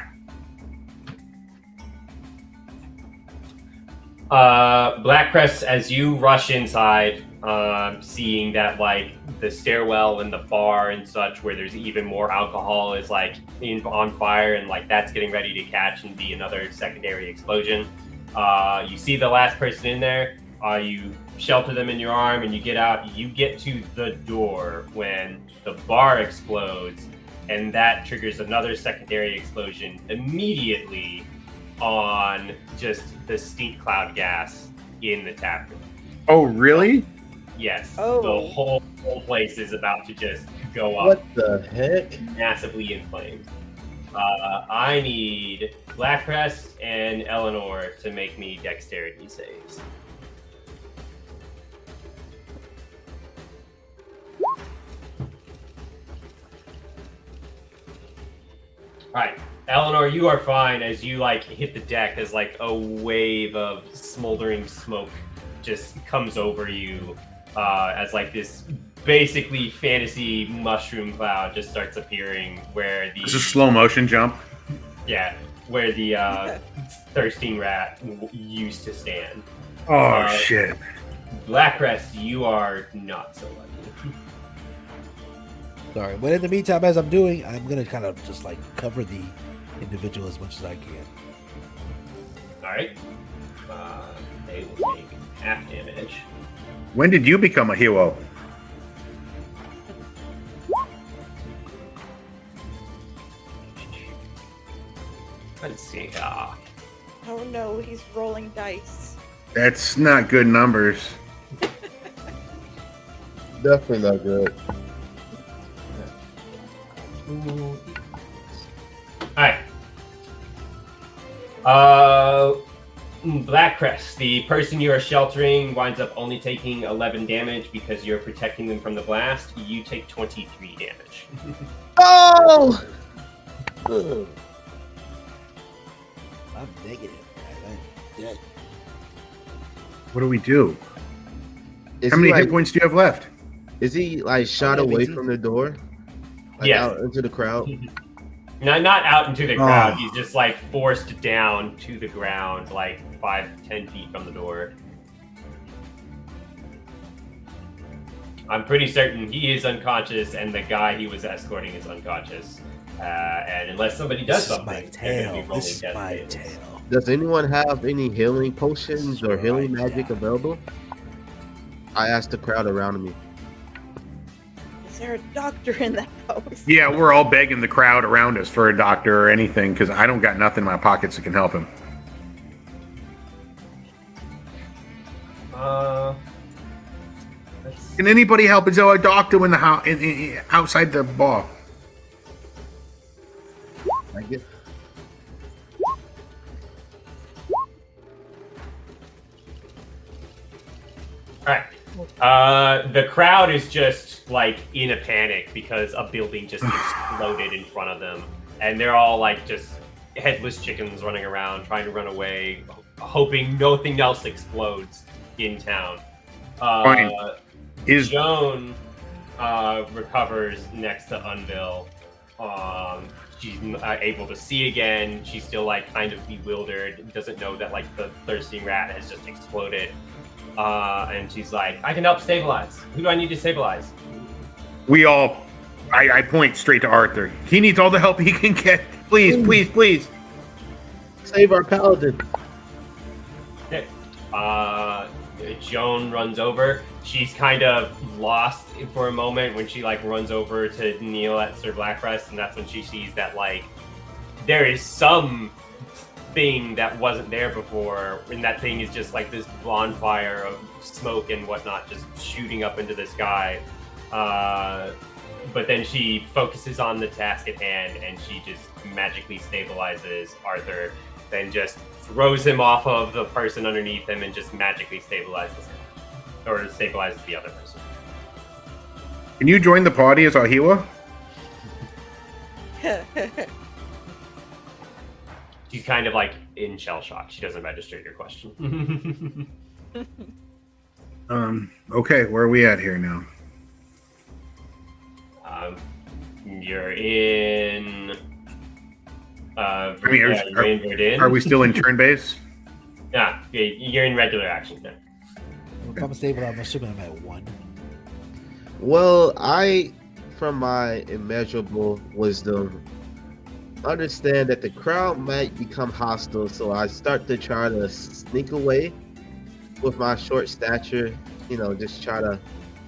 Blackcrest, as you rush inside, seeing that like the stairwell and the bar and such, where there's even more alcohol, is like on fire, and like that's getting ready to catch and be another secondary explosion. You see the last person in there. You shelter them in your arm, and you get out. You get to the door when the bar explodes, and that triggers another secondary explosion immediately on just the stink cloud gas in the tap room. Oh, really? Yes, Oh. the whole place is about to just go up What the heck? massively in flames. I need Blackcrest and Eleanor to make me dexterity saves. Alright, Eleanor, you are fine as you like hit the deck as like a wave of smoldering smoke just comes over you as like this basically fantasy mushroom cloud just starts appearing where the It's a slow motion jump. yeah, where the thirsting rat used to stand. Oh, shit. Blackcrest, you are not so lucky. Sorry, but in the meantime, as I'm doing, I'm gonna kind of just like cover the individual as much as I can. Alright. They will take half damage. When did you become a hero? Let's see. Oh no, he's rolling dice. That's not good numbers. Definitely not good. Alright. Blackcrest, the person you are sheltering winds up only taking 11 damage because you're protecting them from the blast. You take 23 damage. Oh! I'm negative. I'm dead. What do we do? Is How he, many like, hit points do you have left? Is he like shot yeah, away me too. from the door? Like Yes. out into the crowd? No, not out into the crowd. Oh. He's just like forced down to the ground, like 5-10 feet from the door. I'm pretty certain he is unconscious, and the guy he was escorting is unconscious. And unless somebody does This is my something, they're gonna be tail. rolling This is death my saves. tail. Does anyone have any healing potions or healing Right, magic yeah. available? I asked the crowd around me. Is there a doctor in that house? Yeah, we're all begging the crowd around us for a doctor or anything because I don't got nothing in my pockets that can help him. Can anybody help? Is there a doctor in the house, outside the bar? I guess. All right. The crowd is just like in a panic because a building just exploded in front of them, and they're all like just headless chickens running around, trying to run away, hoping nothing else explodes in town. Joan recovers next to Unville. She's able to see again. She's still like kind of bewildered. Doesn't know that like the thirsting rat has just exploded. And she's like, I can help stabilize. Who do I need to stabilize? We all. I point straight to Arthur. He needs all the help he can get. Please, please, please. Save our paladin. Okay. Joan runs over. She's kind of lost for a moment when she like runs over to kneel at Sir Blackcrest, and that's when she sees that like there is some thing that wasn't there before, and that thing is just like this bonfire of smoke and whatnot just shooting up into the sky. But then she focuses on the task at hand, and she just magically stabilizes Arthur, then just throws him off of the person underneath him and just magically stabilizes him. Or stabilizes the other person. Can you join the party as our healer? She's kind of like in shell shock. She doesn't register your question. Okay, where are we at here now? You're in. You're in Verdun. Are we still in turn base? Yeah, you're in regular action now. If I'm stable, I'm assuming I'm at 1. Well, from my immeasurable wisdom, understand that the crowd might become hostile, so I start to try to sneak away with my short stature. Just try to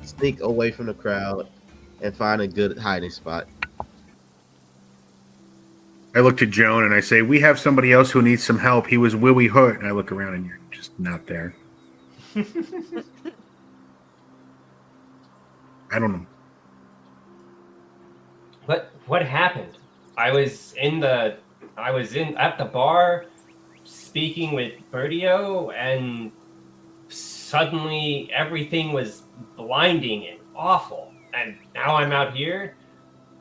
sneak away from the crowd and find a good hiding spot. I look to Joan and I say, we have somebody else who needs some help. He was really hurt. And I look around and you're just not there. I don't know. What happened? I was at the bar speaking with Bertio, and suddenly everything was blinding and awful. And now I'm out here.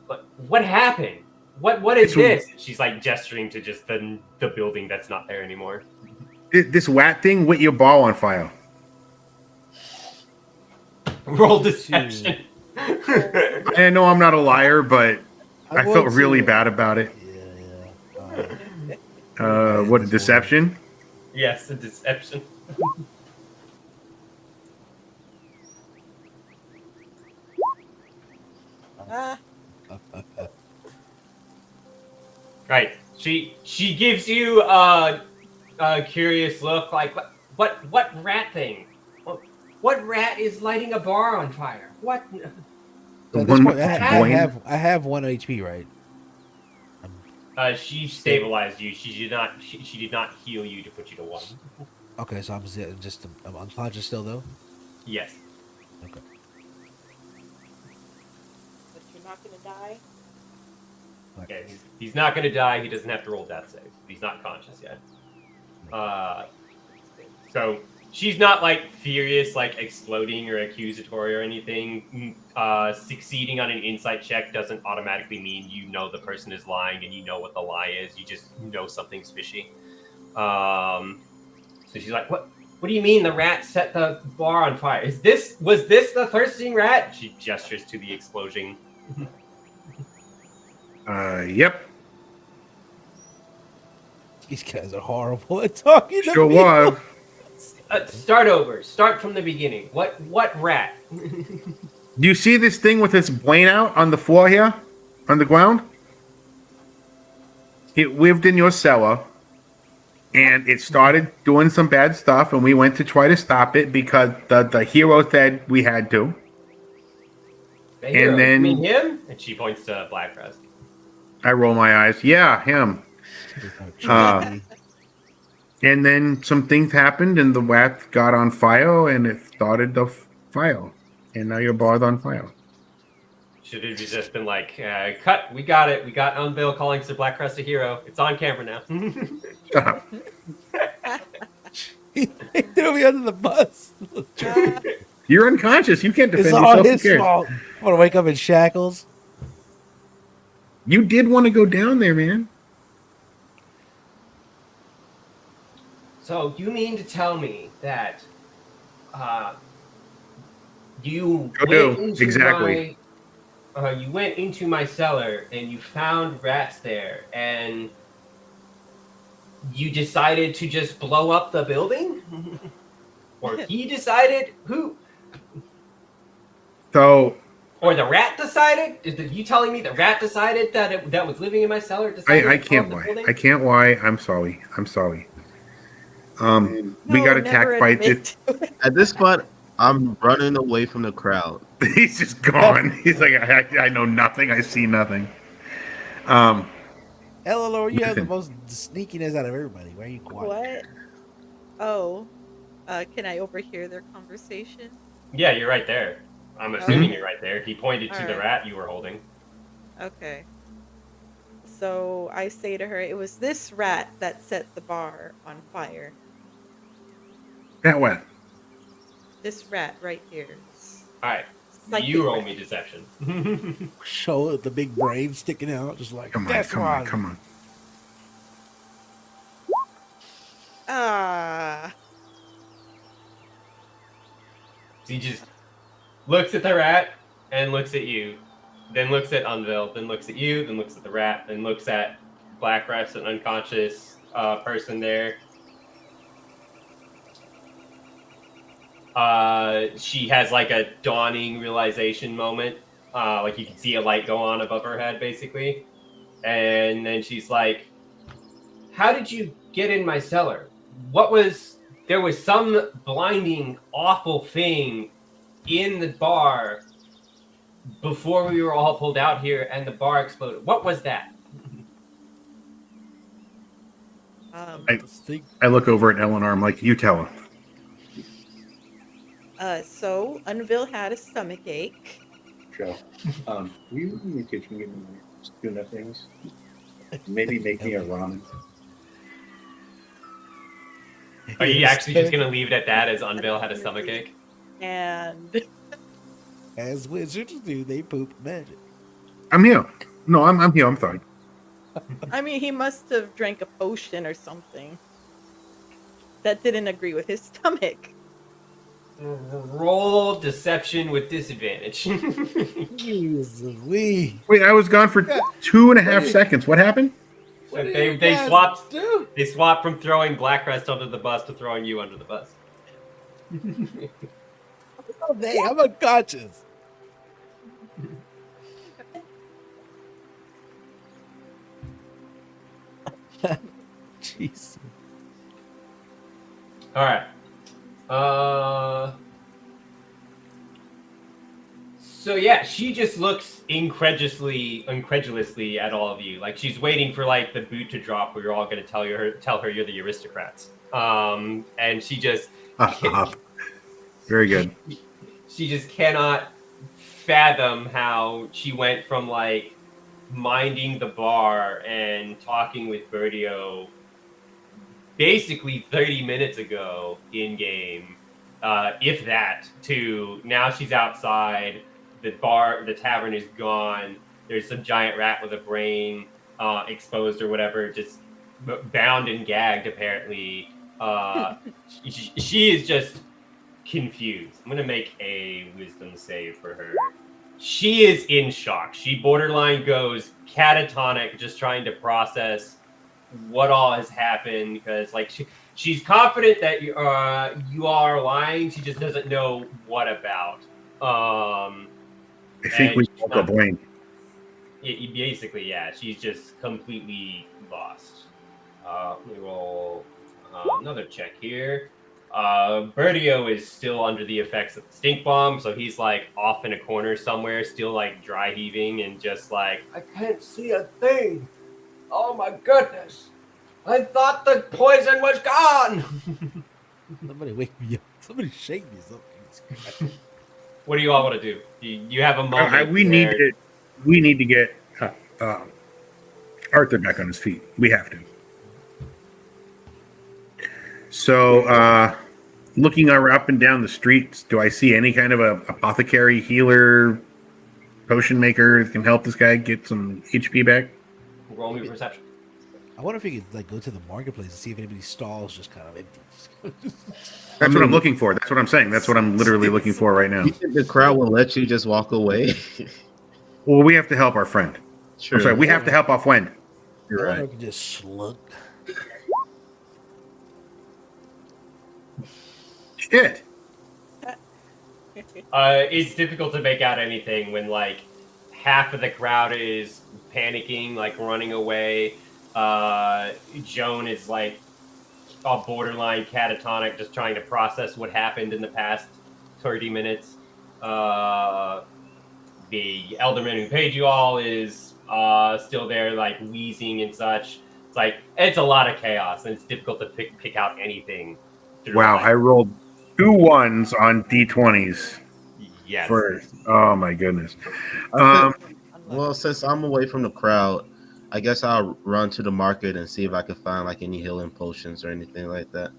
But what happened? What is this? She's like gesturing to just the building that's not there anymore. This WAT thing with your ball on fire. Roll deception. I know I'm not a liar, but I felt really bad about it. Yeah. What a deception? Yes, a deception. Right. She gives you a curious look, like what rat thing? What rat is lighting a bar on fire? What? So at this point, I have 1 HP, right? She stabilized you. She did not heal you to put you to 1. Okay, so I'm unconscious still, though? Yes. Okay. But you're not gonna die. Okay, he's not going to die. He doesn't have to roll death save. He's not conscious yet. So she's not like furious, like exploding or accusatory or anything. Succeeding on an insight check doesn't automatically mean you know the person is lying and you know what the lie is. You just know something's fishy. So she's like, "What do you mean the rat set the bar on fire? Was this the thirsting rat?" She gestures to the explosion. Yep. These guys are horrible at talking to Sure me. was. Start over. Start from the beginning. What rat? Do you see this thing with its brain out on the floor here? On the ground? It lived in your cellar. And it started doing some bad stuff. And we went to try to stop it because the hero said we had to. And then- you mean him? And she points to Blackcrest. I roll my eyes. Yeah, him. And then some things happened and the WAT got on fire and it started the fire. And now your bar's on fire. Should have just been like, cut, we got it. We got Unveil calling Sir Blackcrest a hero. It's on camera now. Shut up. He threw me under the bus. You're unconscious. You can't defend It's all yourself. Who his cares? fault. I'm gonna wake up in shackles. You did want to go down there, man. So you mean to tell me that you Go went do. into Exactly. you went into my cellar and you found rats there, and you decided to just blow up the building? Or he decided? Who? So Or the rat decided? Is you telling me the rat decided that was living in my cellar? Decided I to blow can't up the lie. building? I can't lie. I'm sorry. I'm sorry. We No, got never attacked by admit this. to it. At this point, I'm running away from the crowd. He's just gone. He's like, I know nothing. I see nothing. Eleanor, you have the Listen. most sneakiness out of everybody. Why are you quiet? What? Oh, can I overhear their conversation? Yeah, you're right there. I'm assuming you're right there. He pointed to the Alright. rat you were holding. Okay. So I say to her, it was this rat that set the bar on fire. That way. This rat right here. All right, Psychic you roll rat. me deception. Show it, the big brain sticking out, just like Come on. that's Come why. on. Come on. Ah. So he just looks at the rat and looks at you, then looks at Unveil, then looks at you, then looks at the rat, then looks at Blackrest, an unconscious person there. She has like a dawning realization moment. Like you can see a light go on above her head, basically. And then she's like, how did you get in my cellar? There was some blinding, awful thing in the bar before we were all pulled out here and the bar exploded. What was that? I look over at Eleanor. I'm like, you tell her. So Unville had a stomach ache. Joe, will you in the kitchen get me tuna things? Maybe make me a ramen. Are you actually just going to leave it at that as Unveil had a stomachache? And As wizards do, they poop magic. I'm here. No, I'm here. I'm sorry. I mean, he must have drank a potion or something that didn't agree with his stomach. Roll deception with disadvantage. Jesus, we. Wait, I was gone for 2.5 seconds. What happened? They swapped. They swapped from throwing Blackrest under the bus to throwing you under the bus. Oh, dang, I'm unconscious. Jeez. All right. So yeah, she just looks incredulously at all of you, like she's waiting for like the boot to drop, where you're all going to tell her you're the aristocrats. And she just Very good. she just cannot fathom how she went from like minding the bar and talking with Bertio basically 30 minutes ago in game, if that, to now she's outside. The tavern is gone. There's some giant rat with a brain exposed or whatever, just bound and gagged apparently. She is just confused. I'm gonna make a wisdom save for her. She is in shock. She borderline goes catatonic, just trying to process what all has happened, because like she's confident that you are lying. She just doesn't know what about. I think we broke a brain. Basically, yeah. She's just completely lost. Let me roll another check here. Bertio is still under the effects of the stink bomb, so he's like off in a corner somewhere, still like dry heaving and just like, I can't see a thing. Oh my goodness. I thought the poison was gone. Somebody wake me up. Somebody shake me. Something. What do you all want to do? You have a moment. We need where- to get Arthur back on his feet. We have to. So, looking up and down the streets, do I see any kind of a apothecary, healer, potion maker that can help this guy get some HP back? Roll me perception. I wonder if you could like go to the marketplace and see if anybody's stalls just kind of empty. That's what I'm looking for. That's what I'm saying. That's what I'm literally looking for right now. You think the crowd will let you just walk away? Well, we have to help our friend. Sure. I'm sorry, we have to help off Wend. You're I right. can just slug. Shit. It's difficult to make out anything when like half of the crowd is panicking, like running away. Joan is like a borderline catatonic, just trying to process what happened in the past 30 minutes. The elderman who paid you all is still there, like wheezing and such. It's like it's a lot of chaos, and it's difficult to pick out anything. Wow, I rolled 2 1s on D20s. Yes. Oh my goodness. Well, since I'm away from the crowd, I guess I'll run to the market and see if I can find like any healing potions or anything like that.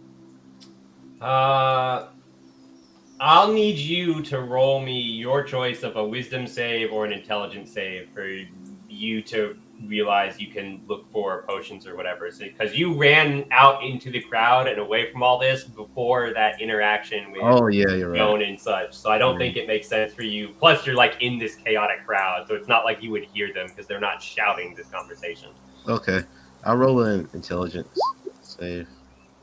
I'll need you to roll me your choice of a wisdom save or an intelligence save for you to realize you can look for potions or whatever. Because you ran out into the crowd and away from all this before that interaction with You're right. Joan and such. So I don't think it makes sense for you. Plus, you're like in this chaotic crowd, so it's not like you would hear them because they're not shouting this conversation. Okay, I'll roll an intelligence save.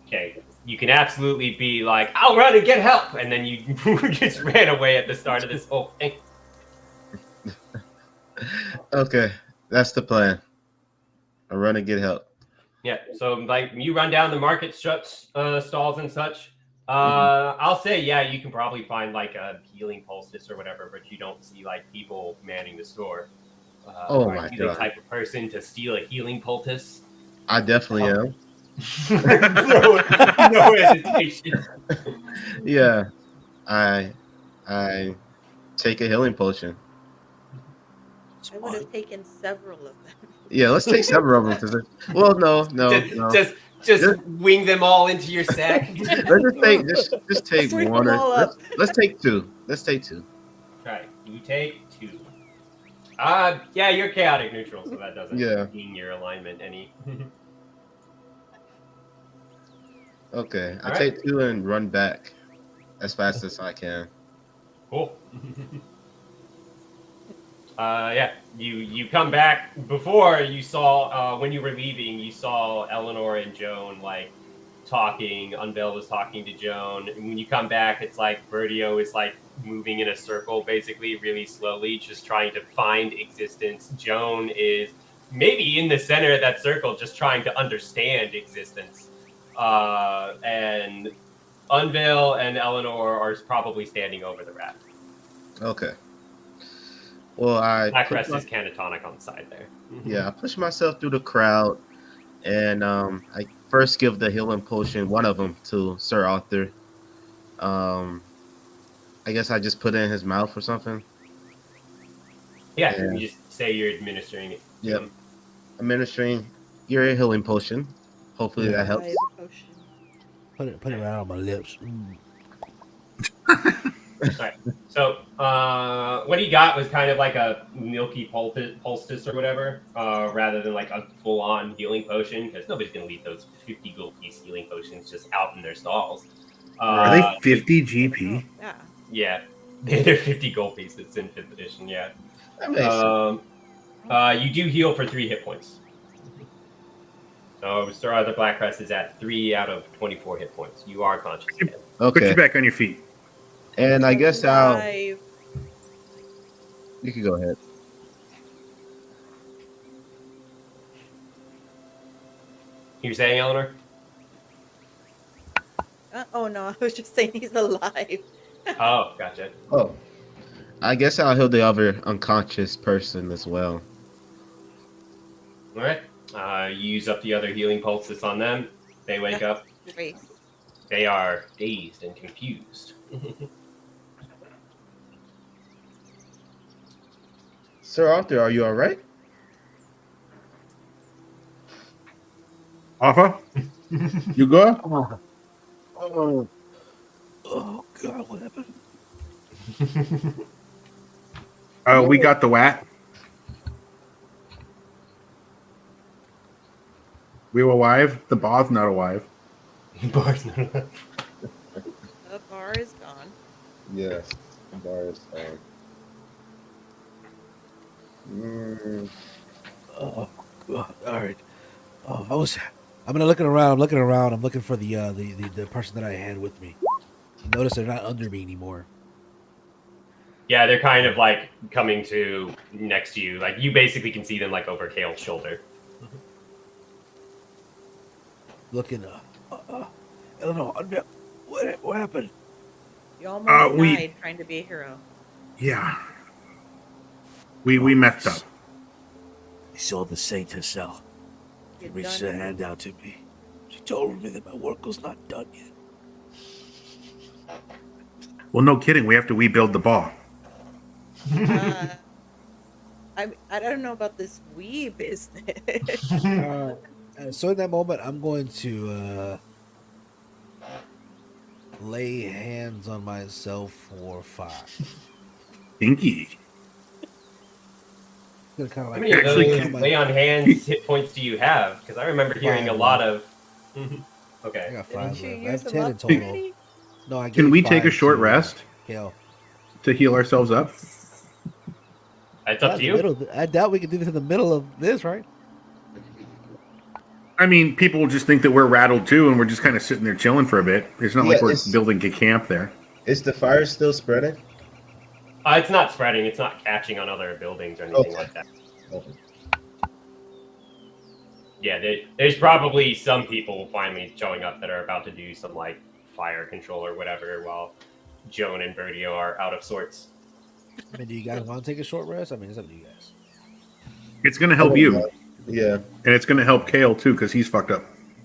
Okay. You can absolutely be like, I'll run and get help, and then you just ran away at the start of this whole thing. Okay, that's the plan. I'll run and get help. Yeah, so like you run down the market stalls and such. I'll say, yeah, you can probably find like a healing poultice or whatever, but you don't see like people manning the store. Are you the type of person to steal a healing poultice? I definitely am. no hesitation. Yeah, I take a healing potion. I would have taken several of them. Yeah, let's take several of them. No. Just wing them all into your sack. Let's just take Sweep one. them all up. Let's take two. Let's take two. All right, you take 2. Yeah, you're chaotic neutral, so that doesn't mean your alignment any. Okay, I All take 2 and run back as fast as I can. Cool. Yeah, you come back. Before you saw when you were leaving, you saw Eleanor and Joan like talking. Unveil was talking to Joan, and when you come back, it's like Verdio is like moving in a circle, basically, really slowly, just trying to find existence. Joan is maybe in the center of that circle, just trying to understand existence. And Unveil and Eleanor are probably standing over the rat. Okay. Well, Blackrest is catatonic on the side there. Yeah, I push myself through the crowd, and I first give the healing potion, one of them, to Sir Arthur. I guess I just put it in his mouth or something. Yeah, you just say you're administering it. Yep. Administering your healing potion. Hopefully that helps. Put it right on my lips. Alright, so what he got was kind of like a milky poultice or whatever, rather than like a full-on healing potion, because nobody's going to leave those 50 gold piece healing potions just out in their stalls. Are they 50 GP? Yeah. Yeah, they're 50 gold pieces in 5th edition, yeah. That makes sense. You do heal for 3 hit points. So Sir Arthur Blackrest is at 3 out of 24 hit points. You are conscious again. Put you back on your feet. And I guess Alive. You can go ahead. You're saying, Eleanor? Oh no, I was just saying he's alive. Oh, gotcha. Oh, I guess I'll heal the other unconscious person as well. All right. You use up the other healing pulses on them. They wake up. Great. They are dazed and confused. Sir Arthur, are you all right? Alpha, you good? Oh, oh God, what happened? We got the WAT. We were alive. The bar's not alive. Bar's not alive. The bar is gone. Yes. Bars. Oh, God. All right. Oh, I'm gonna looking around. I'm looking around. I'm looking for the person that I had with me. Notice they're not under me anymore. Yeah, they're kind of like coming to next to you. Like you basically can see them like over Kale's shoulder. Looking. I don't know. What happened? You almost we- died trying to be a hero. Yeah. We messed up. I saw the saint herself. She You're reached done. her hand out to me. She told me that my work was not done yet. Well, no kidding. We have to rebuild the bar. I don't know about this Wii business. So in that moment, I'm going to lay hands on myself for 5. Stinky. Gonna kind of How like many of Actually, those lay on hands hit points do you have? Because I remember hearing a 5 lot of. I Okay. got Didn't 5 you left. I use have them 10 in up total. already? No, I Can gave we take a 5 short to, rest Kale. to heal ourselves up? It's up to you. I doubt we can do this in the middle of this, right? I mean, people will just think that we're rattled too, and we're just kind of sitting there chilling for a bit. It's not Yeah, like we're it's- building a camp there. Is the fire still spreading? It's not spreading. It's not catching on other buildings or anything Okay. like that. Yeah, there's probably some people finally showing up that are about to do some like fire control or whatever, while Joan and Bertio are out of sorts. I mean, do you guys want to take a short rest? I mean, it's up to you guys. It's going to help you, Yeah. and it's going to help Kale too, because he's fucked up.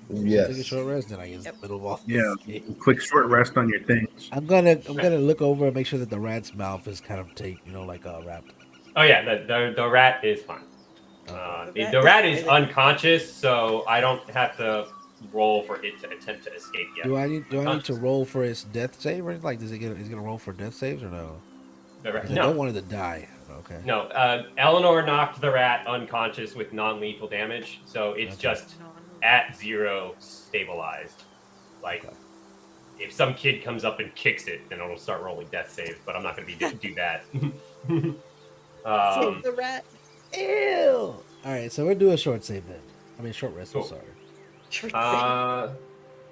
Take a Yes. short rest, then I guess middle of all Yeah. this game. Click short rest on your things. I'm gonna look over and make sure that the rat's mouth is kind of taped, like wrapped. Oh yeah, the rat is fine. The rat is unconscious, so I don't have to roll for it to attempt to escape yet. Do I need to roll for its death save or anything? Like, is it gonna roll for death saves or no? The rat, 'Cause I no, don't want it to die. Okay. no. Eleanor knocked the rat unconscious with non-lethal damage, so it's Okay. just at 0 stabilized. Like, if some kid comes up and kicks it, then it'll start rolling death saves. But I'm not going to do that. Save the rat. Ew. All right, so we'll do a short save then. I mean, short rest. Cool. I'm sorry. Short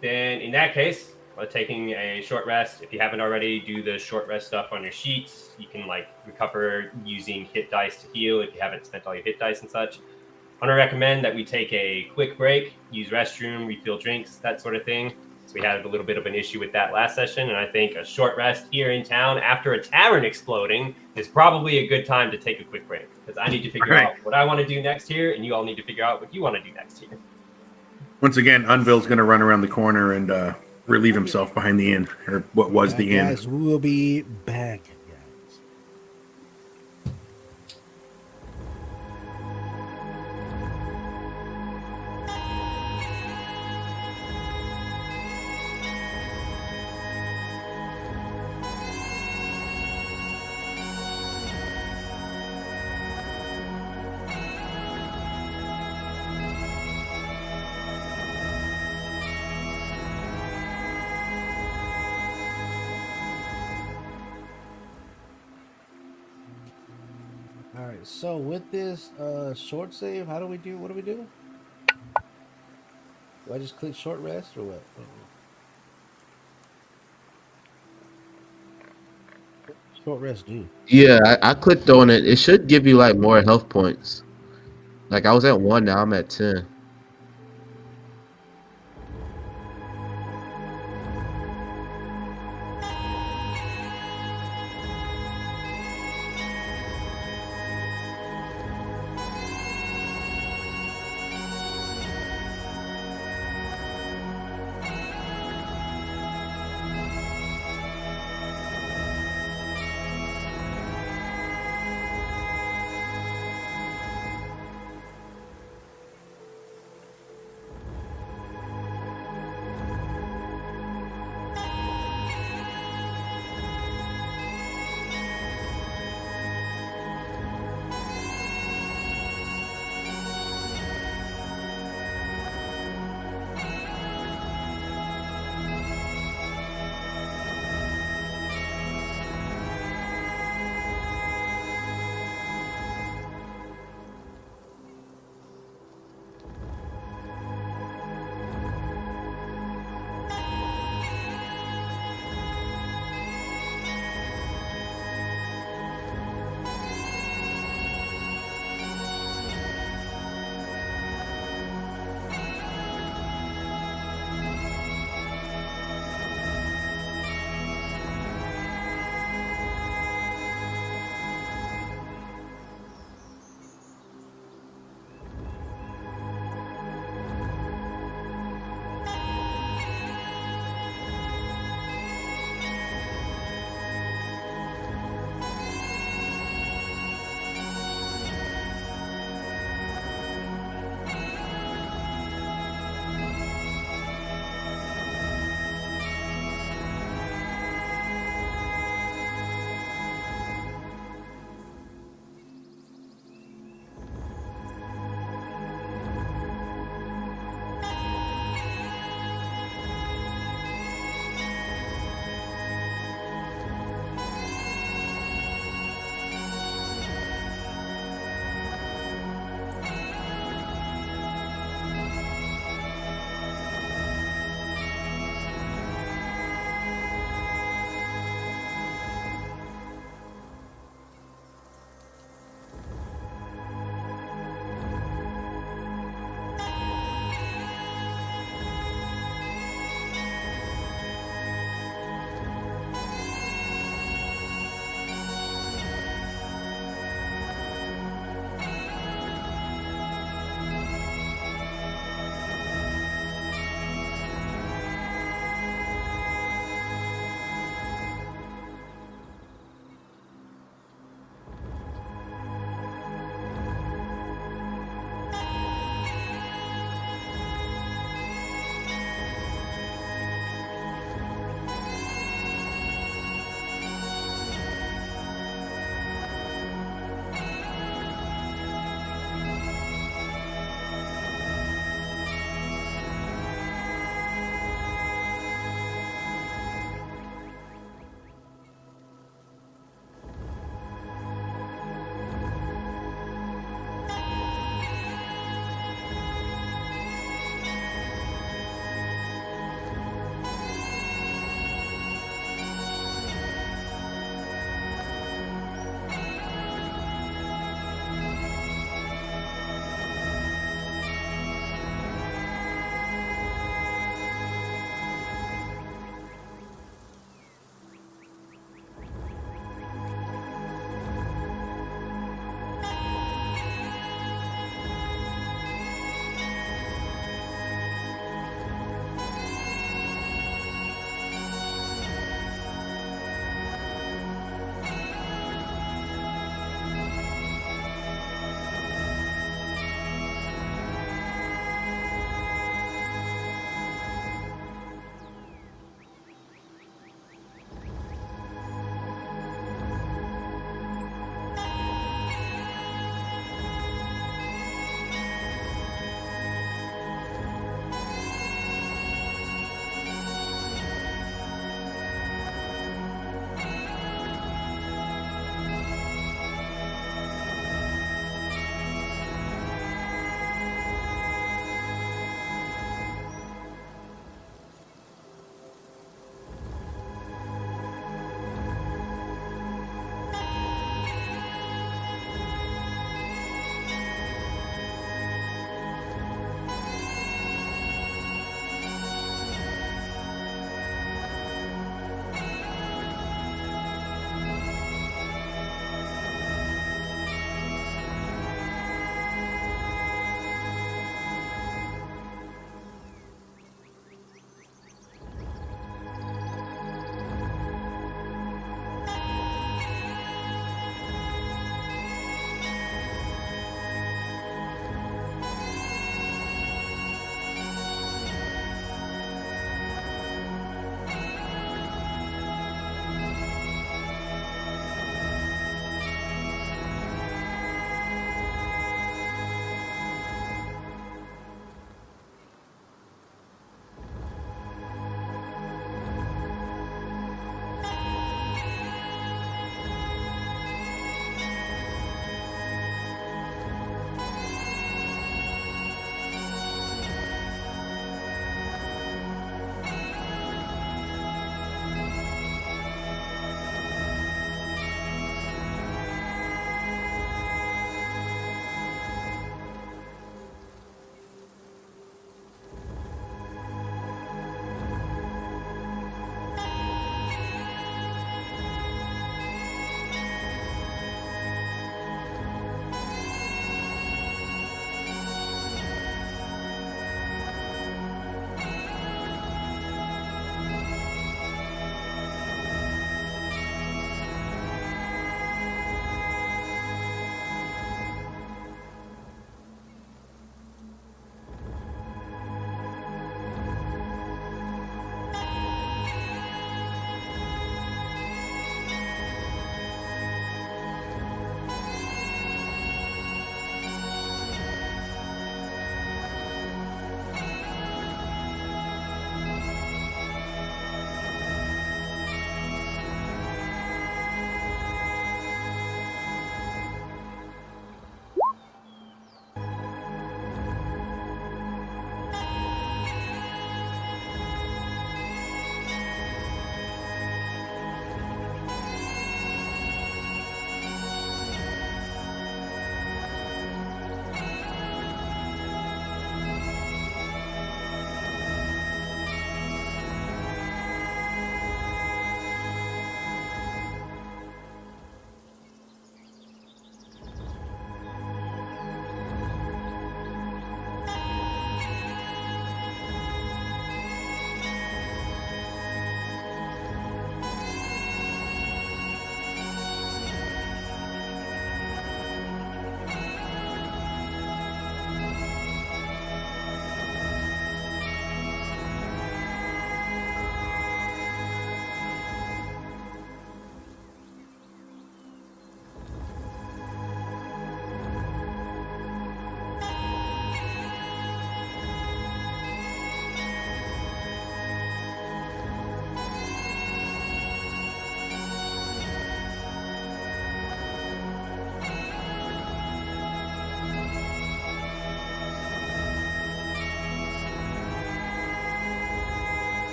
Then in that case, we're taking a short rest. If you haven't already, do the short rest stuff on your sheets. You can like recover using hit dice to heal if you haven't spent all your hit dice and such. I want to recommend that we take a quick break, use restroom, refill drinks, that sort of thing. So we had a little bit of an issue with that last session, and I think a short rest here in town after a tavern exploding is probably a good time to take a quick break, because I need to figure out what I want to do next here, and you all need to figure out what you want to do next here. Once again, Unville's going to run around the corner and relieve himself behind the inn, or what was the inn. Guys, we will be back. Guys. All right, so with this short save, what do we do? Do I just click short rest or what? Short rest, do. Yeah, I clicked on it. It should give you like more health points. Like I was at 1, now I'm at 10.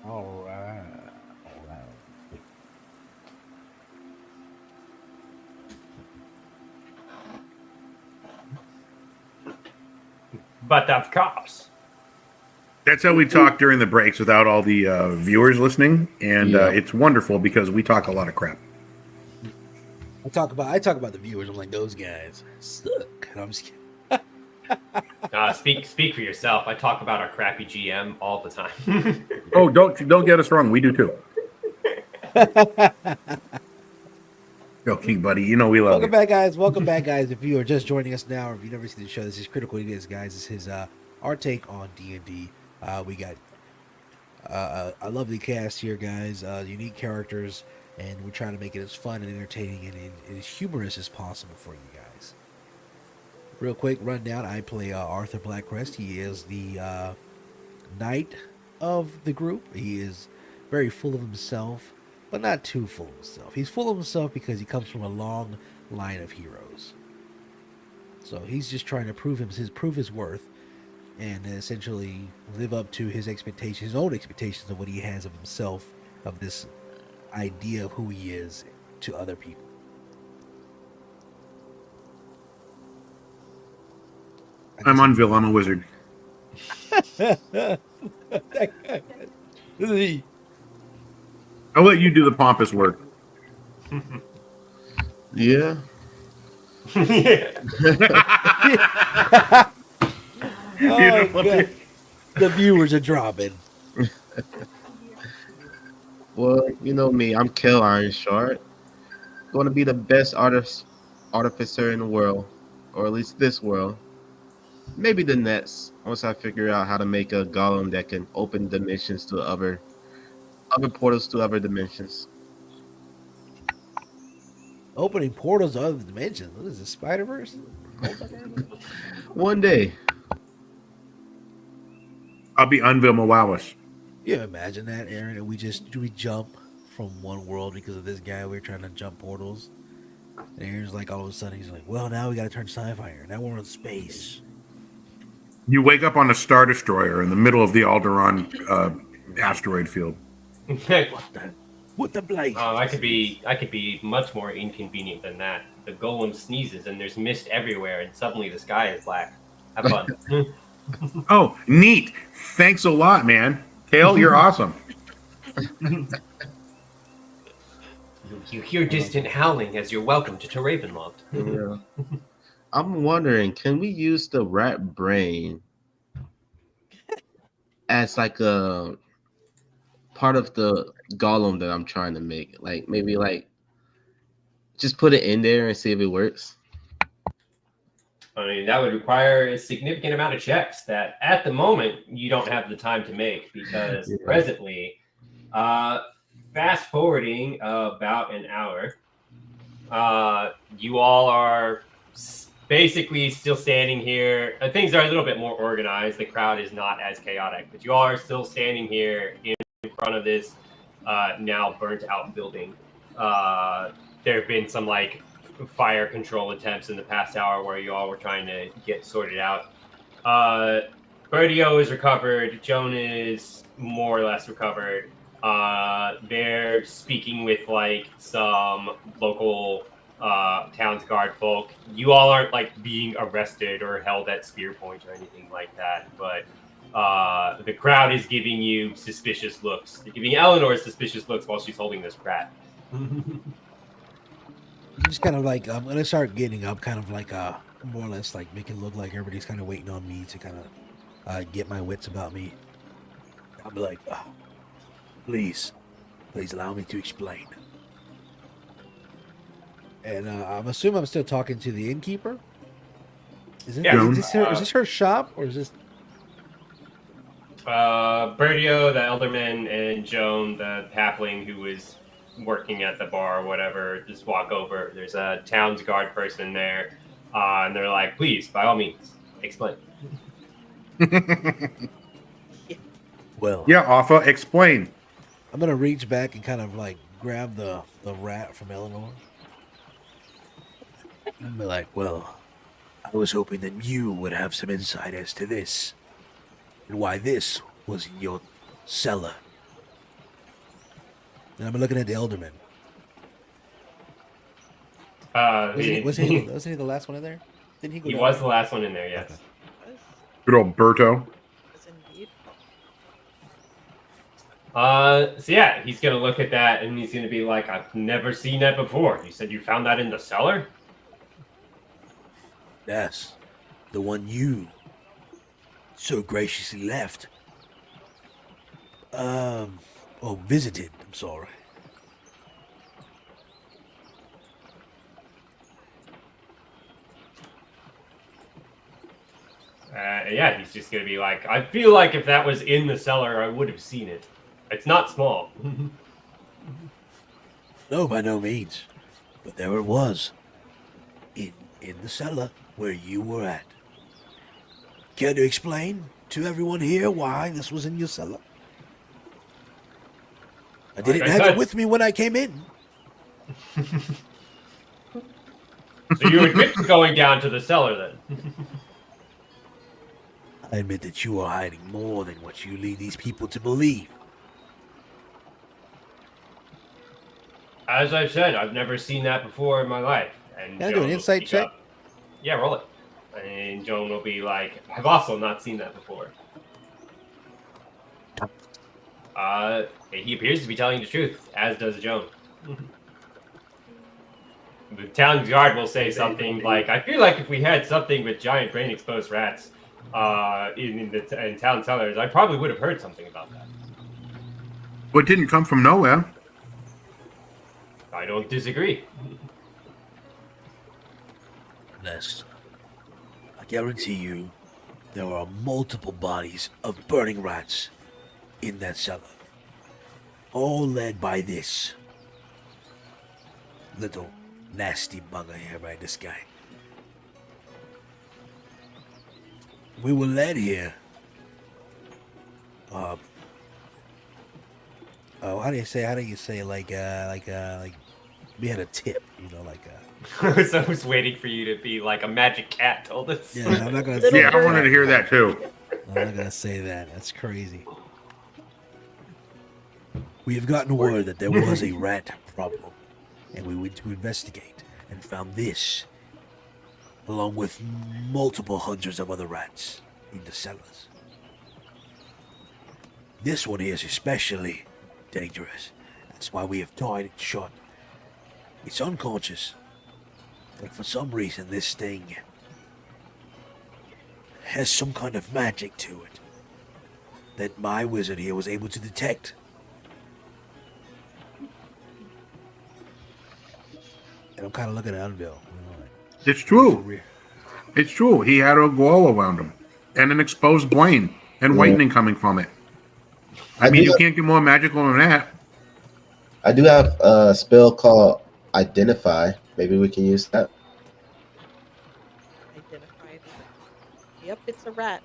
All right. All right. But of course. That's how we talk during the breaks without all the viewers listening, and Yeah. it's wonderful because we talk a lot of crap. I talk about the viewers. I'm like, those guys suck. And I'm just kidding. Speak for yourself. I talk about our crappy GM all the time. Oh, don't get us wrong. We do too. Yo, King Buddy, you know we love Welcome you. back, guys. Welcome back, guys. If you are just joining us now, or if you've never seen the show, this is Critical Idiots, guys. This is our take on D&D. We got a lovely cast here, guys. Unique characters, and we're trying to make it as fun and entertaining and as humorous as possible for you guys. Real quick rundown: I play Arthur Blackcrest. He is the knight of the group. He is very full of himself, but not too full of himself. He's full of himself because he comes from a long line of heroes. So he's just trying to prove his worth, and essentially live up to his expectations, his own expectations of what he has of himself, of this idea of who he is to other people. I'm Unville. I'm a wizard. I'll let you do the pompous work. Yeah. Oh, God. The viewers are dropping. Well, you know me. I'm Kel Ironshard. Going to be the best artificer in the world, or at least this world. Maybe the next. Once I figure out how to make a golem that can open dimensions to other portals to other dimensions. Opening portals to other dimensions. What is this, Spider-Verse? One day. I'll be Unville Malawas. Yeah, imagine that, Aaron. And we jump from one world because of this guy. We're trying to jump portals. And Aaron's like, all of a sudden, he's like, well, now we got to turn sci-fi. Now we're in space. You wake up on a Star Destroyer in the middle of the Alderaan asteroid field. What the blaze? I could be much more inconvenient than that. The golem sneezes and there's mist everywhere, and suddenly the sky is black. Have fun. Oh, neat. Thanks a lot, man. Kale, you're awesome. You hear distant howling as you're welcomed to Ravenloft. Yeah. I'm wondering, can we use the rat brain as like a part of the golem that I'm trying to make? Like maybe like just put it in there and see if it works. I mean, that would require a significant amount of checks that at the moment you don't have the time to make because presently, fast forwarding about an hour, you all are basically still standing here. Things are a little bit more organized. The crowd is not as chaotic, but you all are still standing here in front of this now burnt out building. There have been some like fire control attempts in the past hour where you all were trying to get sorted out. Bertio is recovered. Joan is more or less recovered. They're speaking with like some local town's guard folk. You all aren't like being arrested or held at spear point or anything like that, but the crowd is giving you suspicious looks. They're giving Eleanor suspicious looks while she's holding this rat. Just kind of like, I'm going to start getting up, kind of like more or less like make it look like everybody's kind of waiting on me to kind of get my wits about me. I'll be like, please allow me to explain. And I'm assuming I'm still talking to the innkeeper. Is this her shop, or is this? Bertio, the elderman, and Joan, the halfling who was working at the bar or whatever, just walk over. There's a town's guard person there, and they're like, please, by all means, explain. Well, yeah, Alpha, explain. I'm gonna reach back and kind of like grab the rat from Eleanor. And be like, well, I was hoping that you would have some insight as to this and why this was in your cellar. And I'm looking at the Elderman. Uh, Wasn't he the last one in there? Didn't he go he down? was the last one in there, yes. Okay. Was, Good old Berto. was indeed. So yeah, he's gonna look at that and he's gonna be like, I've never seen that before. You said you found that in the cellar? Yes, the one you so graciously left. Visited. I'm sorry. Yeah, he's just gonna be like, I feel like if that was in the cellar, I would have seen it. It's not small. No, by no means. But there it was. In the cellar where you were at. Care to explain to everyone here why this was in your cellar? I didn't have it with me when I came in. So you admit to going down to the cellar then? I admit that you are hiding more than what you lead these people to believe. As I've said, I've never seen that before in my life. And Can I do Joan an will insight speak check? up. Yeah, roll it. And Joan will be like, I've also not seen that before. He appears to be telling the truth, as does Joan. The town guard will say something like, I feel like if we had something with giant brain exposed rats in town cellars, I probably would have heard something about that. Well, it didn't come from nowhere. I don't disagree. Next, I guarantee you there are multiple bodies of burning rats in that cellar. All led by this little nasty bugger here, right? This guy. We were led here. How do you say like we had a tip, So I was waiting for you to be like a magic cat told us. Yeah, I'm not gonna. Yeah, I wanted to hear that too. I'm not gonna say that. That's crazy. We have gotten word that there was a rat problem, and we went to investigate and found this, along with multiple hundreds of other rats in the cellars. This one here is especially dangerous. That's why we have tied it shut. It's unconscious, but for some reason this thing has some kind of magic to it that my wizard here was able to detect. And I'm kind of looking at Unville. It's true. It's true. He had a glow around him and an exposed brain and whitening coming from it. I mean, you can't get more magical than that. I do have a spell called Identify. Maybe we can use that. Identified. Yep, it's a rat.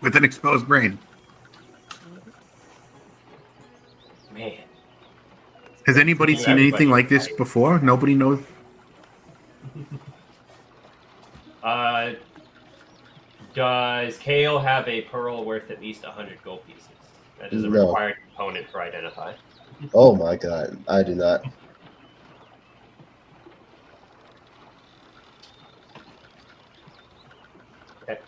With an exposed brain. Man. Has anybody seen anything like this before? Nobody knows. Does Kale have a pearl worth at least 100 gold pieces? That is a No. required component for Identify. Oh my god, I do not. Okay.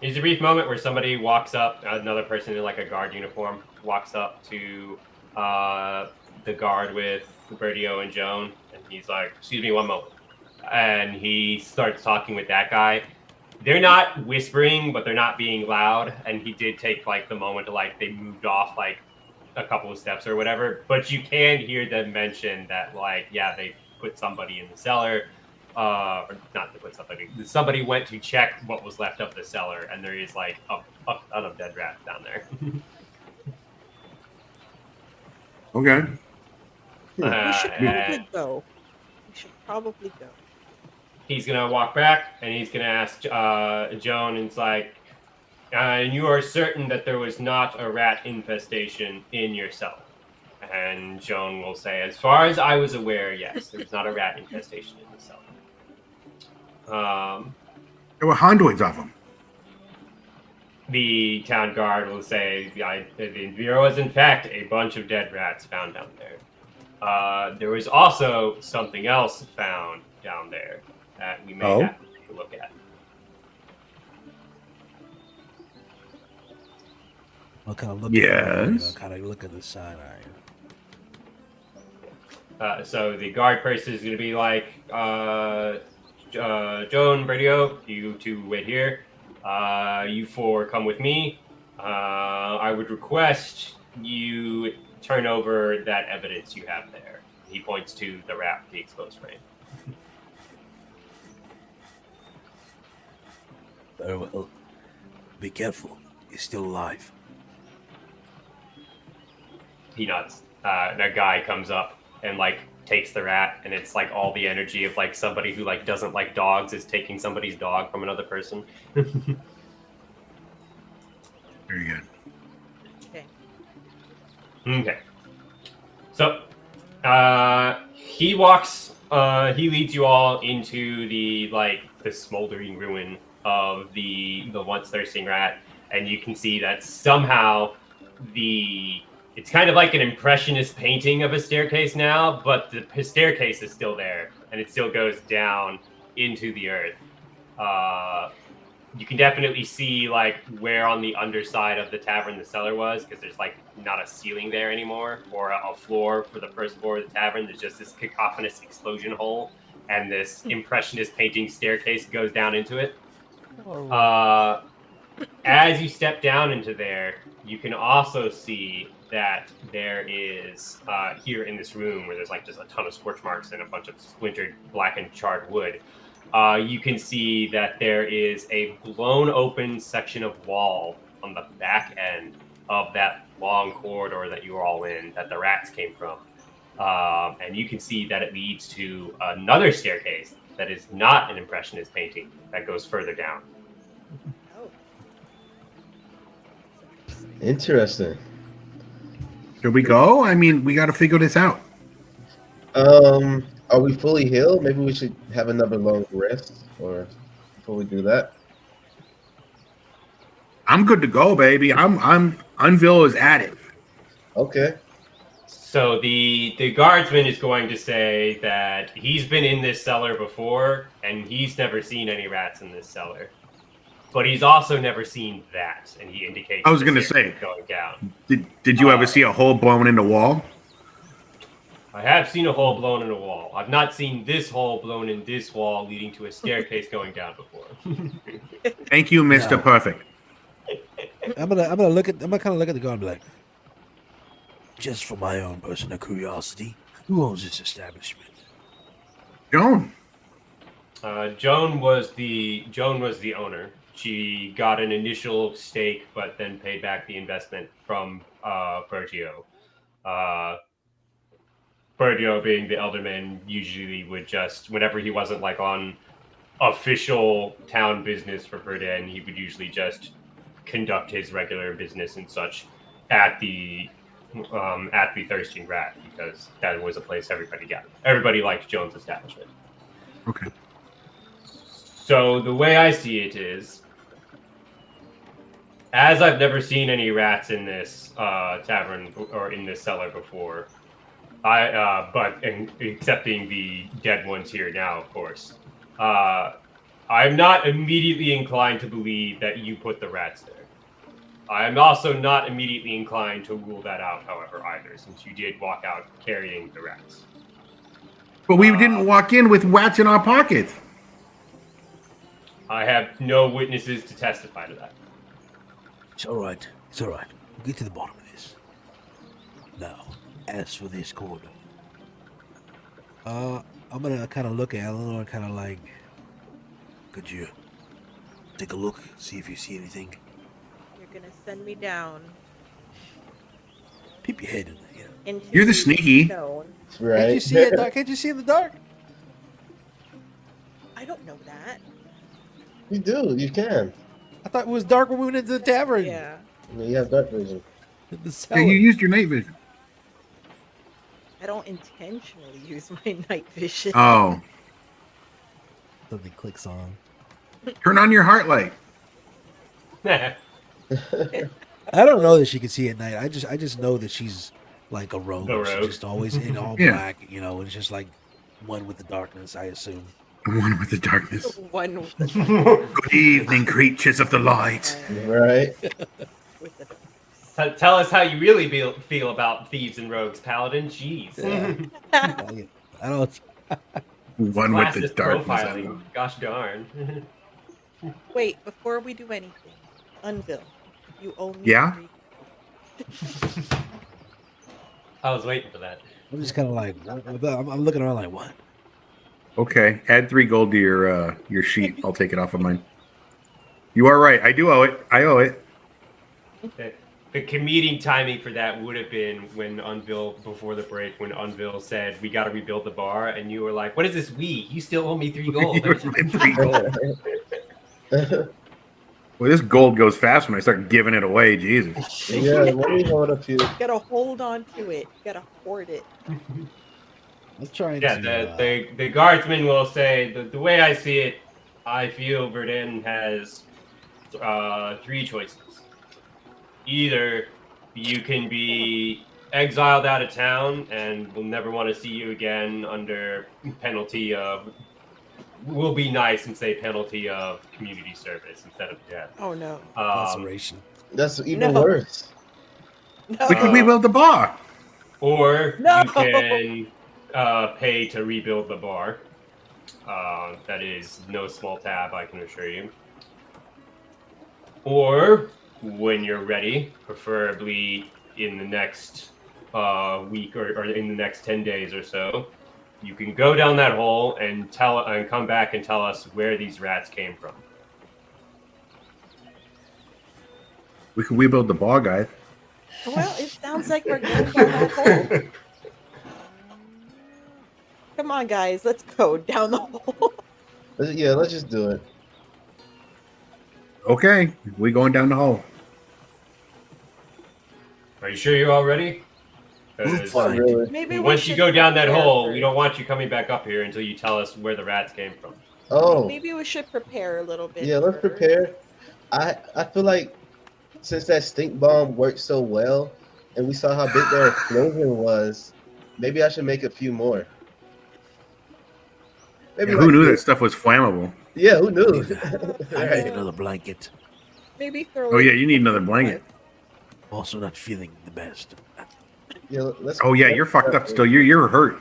There's a brief moment where somebody walks up, another person in like a guard uniform walks up to the guard with Bertio and Joan, and he's like, excuse me one moment. And he starts talking with that guy. They're not whispering, but they're not being loud. And he did take like the moment to like they moved off like a couple of steps or whatever. But you can hear them mention that like, yeah, they put somebody in the cellar. Or not to put somebody. Somebody went to check what was left of the cellar, and there is like a ton of dead rats down there. Okay. We should probably go. We should probably go. He's gonna walk back and he's gonna ask Joan, and it's like, and you are certain that there was not a rat infestation in your cellar? And Joan will say, as far as I was aware, yes, there was not a rat infestation in the cellar. There were hundreds of them. the town guard will say there was in fact a bunch of dead rats found down there. There was also something else found down there that we may have to take a look at. I'll kind of look Yes. kind of look at the side eye. So the guard person is going to be like, Joan, Radio, you two wait here. You four come with me. I would request you turn over that evidence you have there. He points to the rat with the exposed brain. Very well. Be careful. He's still alive. He nods. That guy comes up and like takes the rat, and it's like all the energy of like somebody who like doesn't like dogs is taking somebody's dog from another person. Very good. Okay. Okay. So he walks he leads you all into the smoldering ruin of the once thirsting rat, and you can see that somehow it's kind of like an impressionist painting of a staircase now, but the staircase is still there, and it still goes down into the earth. You can definitely see like where on the underside of the tavern the cellar was, because there's like not a ceiling there anymore, or a floor for the first floor of the tavern. There's just this cacophonous explosion hole, and this impressionist painting staircase goes down into it. As you step down into there, you can also see that there is here in this room where there's like just a ton of scorch marks and a bunch of splintered, blackened, charred wood. You can see that there is a blown open section of wall on the back end of that long corridor that you were all in, that the rats came from. And you can see that it leads to another staircase that is not an impressionist painting that goes further down. Oh. Interesting. Should we go? I mean, we got to figure this out. Are we fully healed? Maybe we should have another long rest, or before we do that. I'm good to go, baby. Unville is at it. Okay. So the guardsman is going to say that he's been in this cellar before, and he's never seen any rats in this cellar. But he's also never seen that, and he indicates. I was going to say, going down. Did you ever see a hole blown in the wall? I have seen a hole blown in a wall. I've not seen this hole blown in this wall leading to a staircase going down before. Thank you, Mr. No. Perfect. I'm gonna kind of look at the guy and be like, just for my own personal curiosity, who owns this establishment? Joan. Joan was the owner. She got an initial stake, but then paid back the investment from Bergio. Bergio, being the elderman, usually would just, whenever he wasn't like on official town business for Verden, he would usually just conduct his regular business and such at the Thirsting Rat, because that was a place everybody liked Joan's establishment. Okay. So the way I see it is, as I've never seen any rats in this tavern or in this cellar before, excepting the dead ones here now, of course, I'm not immediately inclined to believe that you put the rats there. I'm also not immediately inclined to rule that out, however, either, since you did walk out carrying the rats. But we didn't walk in with rats in our pockets. I have no witnesses to testify to that. It's all right. It's all right. We'll get to the bottom of this. Now, as for this corridor, I'm gonna kind of look at Eleanor and kind of like, could you take a look, see if you see anything? You're gonna send me down Peep your head in there. into You're the sneaky. stone. Right. Can't you see it? Can't you see in the dark? I don't know that. You do. You can. I thought it was dark when we went into the tavern. Yeah. I mean, you have dark vision. In the Yeah, cellar. you used your night vision. I don't intentionally use my night vision. Oh, Something clicks on. turn on your heart light. I don't know that she can see at night. I just know that she's like a rogue. The She's rogue. just always in all Yeah. black, you know, and it's just like one with the darkness, I assume. One with the darkness. One with the Good evening, creatures of the light. Right? with the Tell us how you really feel about thieves and rogues, Paladin. Jeez. I don't. One with the Classist darkness. profiling. Gosh darn. Wait, before we do anything, Unville, you owe me. Yeah? 3. I was waiting for that. I'm just kind of like I'm looking around like what? Okay, add 3 gold to your sheet. I'll take it off of mine. You are right. I do owe it. I owe it. The comedic timing for that would have been when Unville, before the break, when Unville said, we got to rebuild the bar, and you were like, what is this we? You still owe me 3 gold. You owe me 3 gold. Well, this gold goes fast when I start giving it away. Jesus. Yeah, let me hold a few. You gotta hold on to it. You gotta hoard it. I'm trying Yeah, to. the guardsman will say, the way I see it, I feel Verdun has 3 choices. Either you can be exiled out of town and we'll never want to see you again under penalty of, we'll be nice and say penalty of community service instead of death. Oh no. Laceration. That's even No. worse. No. We can rebuild the bar. Or No. you can pay to rebuild the bar. That is no small tab, I can assure you. Or, when you're ready, preferably in the next week or in the next 10 days or so, you can go down that hole and come back and tell us where these rats came from. We can rebuild the bar, guys. Well, it sounds like we're going down that hole. Come on, guys, let's go down the hole. Let's just do it. Okay, we going down the hole. Are you sure you're all ready? 'Cause Not really. Maybe we once you should go down that prepare hole, first. we don't want you coming back up here until you tell us where the rats came from. Oh, Maybe we should prepare a little bit. yeah, let's first. prepare. I feel like since that stink bomb worked so well, and we saw how big their explosion was, maybe I should make a few more. Maybe Yeah, like who knew that this. stuff was flammable? Yeah, who knew? I need Right. another blanket. Maybe throw. Oh it- yeah, you need another blanket. Also not feeling the best. Yeah, let's. Oh yeah, you're fucked up still. You're hurt.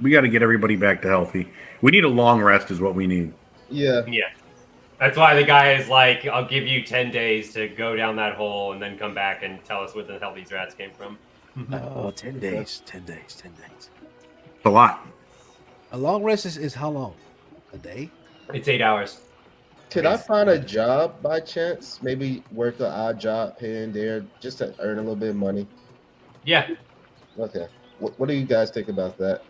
We got to get everybody back to healthy. We need a long rest, is what we need. Yeah, Yeah. That's why the guy is like, I'll give you 10 days to go down that hole and then come back and tell us where the hell these rats came from. Oh, 10 days. 10 days. 10 days. It's a lot. A long rest is how long? A day? It's 8 hours. could I find a job by chance? Maybe work an odd job here and there, just to earn a little bit of money. Yeah. Okay. What do you guys think about that?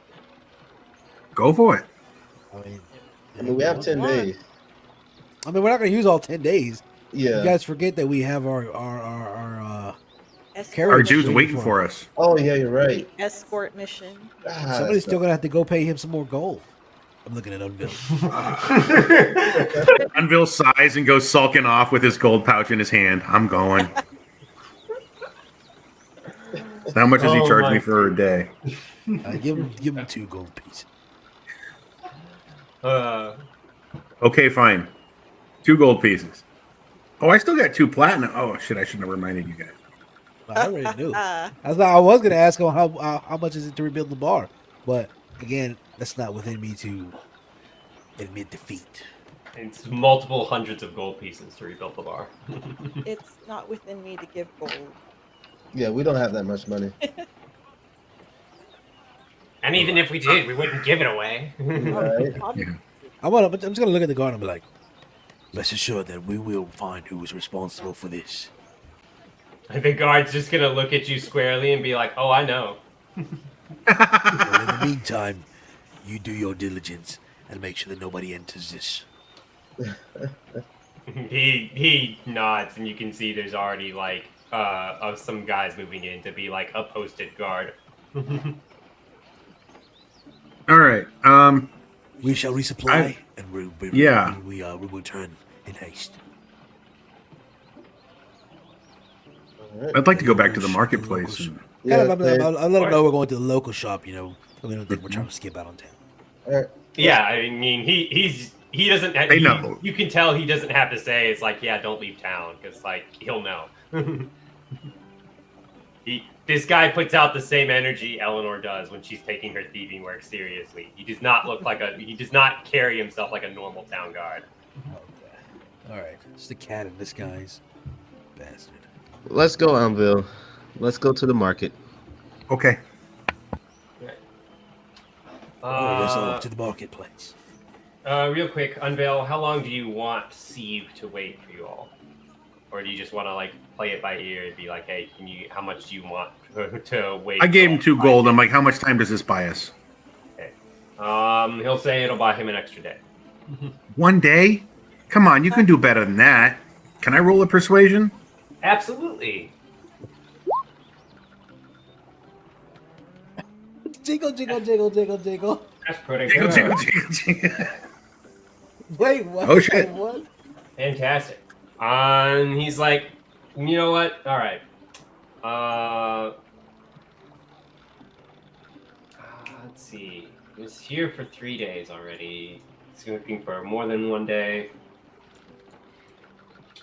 Go for it. I mean, we have 10 days. I mean, we're not going to use all 10 days. Yeah. You guys forget that we have our escort Carrot Our Everyone's dude's waiting waiting for for us. Oh yeah, you're right. escort mission. Ah, somebody's still going to have to go pay him some more gold. I'm looking at Unville. Unville sighs and goes sulking off with his gold pouch in his hand. I'm going. So how much does he Oh charge my- me for a day? Give him 2 gold pieces. Okay, fine. 2 gold pieces. Oh, I still got 2 platinum. Oh shit! I shouldn't have reminded you guys. I already knew. I was going to ask him how much is it to rebuild the bar, but again, that's not within me to admit defeat. It's multiple hundreds of gold pieces to rebuild the bar. It's not within me to give gold. Yeah, we don't have that much money. And even if we did, we wouldn't give it away. Right. Yeah. I'm just going to look at the guard and be like, rest assured that we will find who is responsible for this. The guard's just gonna look at you squarely and be like, "Oh, I know." Well, in the meantime, you do your diligence and make sure that nobody enters this. He nods, and you can see there's already like of some guys moving in to be like a posted guard. All right. We shall resupply, and we will return in haste. Alright. I'd like to go back to local the sh- marketplace. local And, Kind of, man. I'll let them know we're going to the local shop. You know, so they don't think we're trying to skip out on town. Alright. Yeah, I mean, he doesn't. They know. You can tell he doesn't have to say. It's like, yeah, don't leave town, because like he'll know. This guy puts out the same energy Eleanor does when she's taking her thieving work seriously. He does not look like he does not carry himself like a normal town guard. Okay. All right, it's the cat in disguise, bastard. Let's go, Anvil. Let's go to the market. okay. Let's go to the marketplace. Real quick, Unveil, how long do you want Sieve to wait for you all? Or do you just want to like play it by ear and be like, hey, how much do you want to wait? I gave him 2 5 gold. days? I'm like, how much time does this buy us? Okay. He'll say it'll buy him an extra day. 1 day? Come on, you can do better than that. Can I roll a persuasion? Absolutely. Jiggle, jiggle, jiggle, jiggle, jiggle. That's pretty Jiggle, good. jiggle, jiggle, jiggle. Wait, what? Oh, shit. What? Fantastic. He's like, you know what? All right. Let's see. He was here for 3 days already. He's looking for more than 1 day.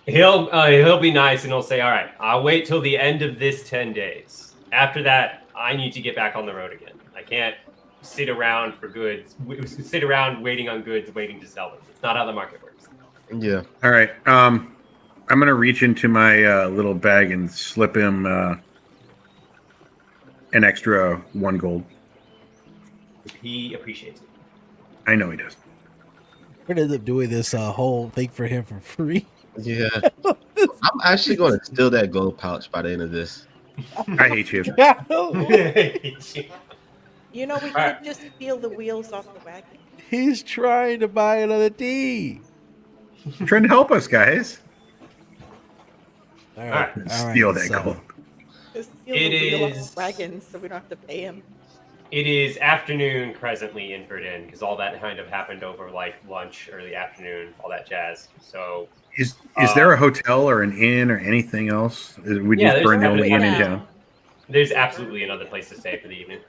He'll be nice and he'll say, all right, I'll wait till the end of this 10 days. After that, I need to get back on the road again. I can't sit around for goods. Sit around waiting on goods, waiting to sell them. It's not how the market works. Yeah. All right. I'm going to reach into my little bag and slip him an extra 1 gold. He appreciates it. I know he does. We're gonna end up doing this whole thing for him for free. Yeah. I'm actually going to steal that gold pouch by the end of this. I hate you. You know, we Alright. could just steal the wheels off the wagon. He's trying to buy another tea. I'm trying to help us, guys. All right, Steal that so- gold. Just steal It the wheel off is- the wagon so we don't have to pay him. It is afternoon presently in Verdun because all that kind of happened over like lunch, early afternoon, all that jazz. So Is there a hotel or an inn or anything else? We Yeah, just there's burn the only inn in definitely- town. there's absolutely another place to stay for the evening.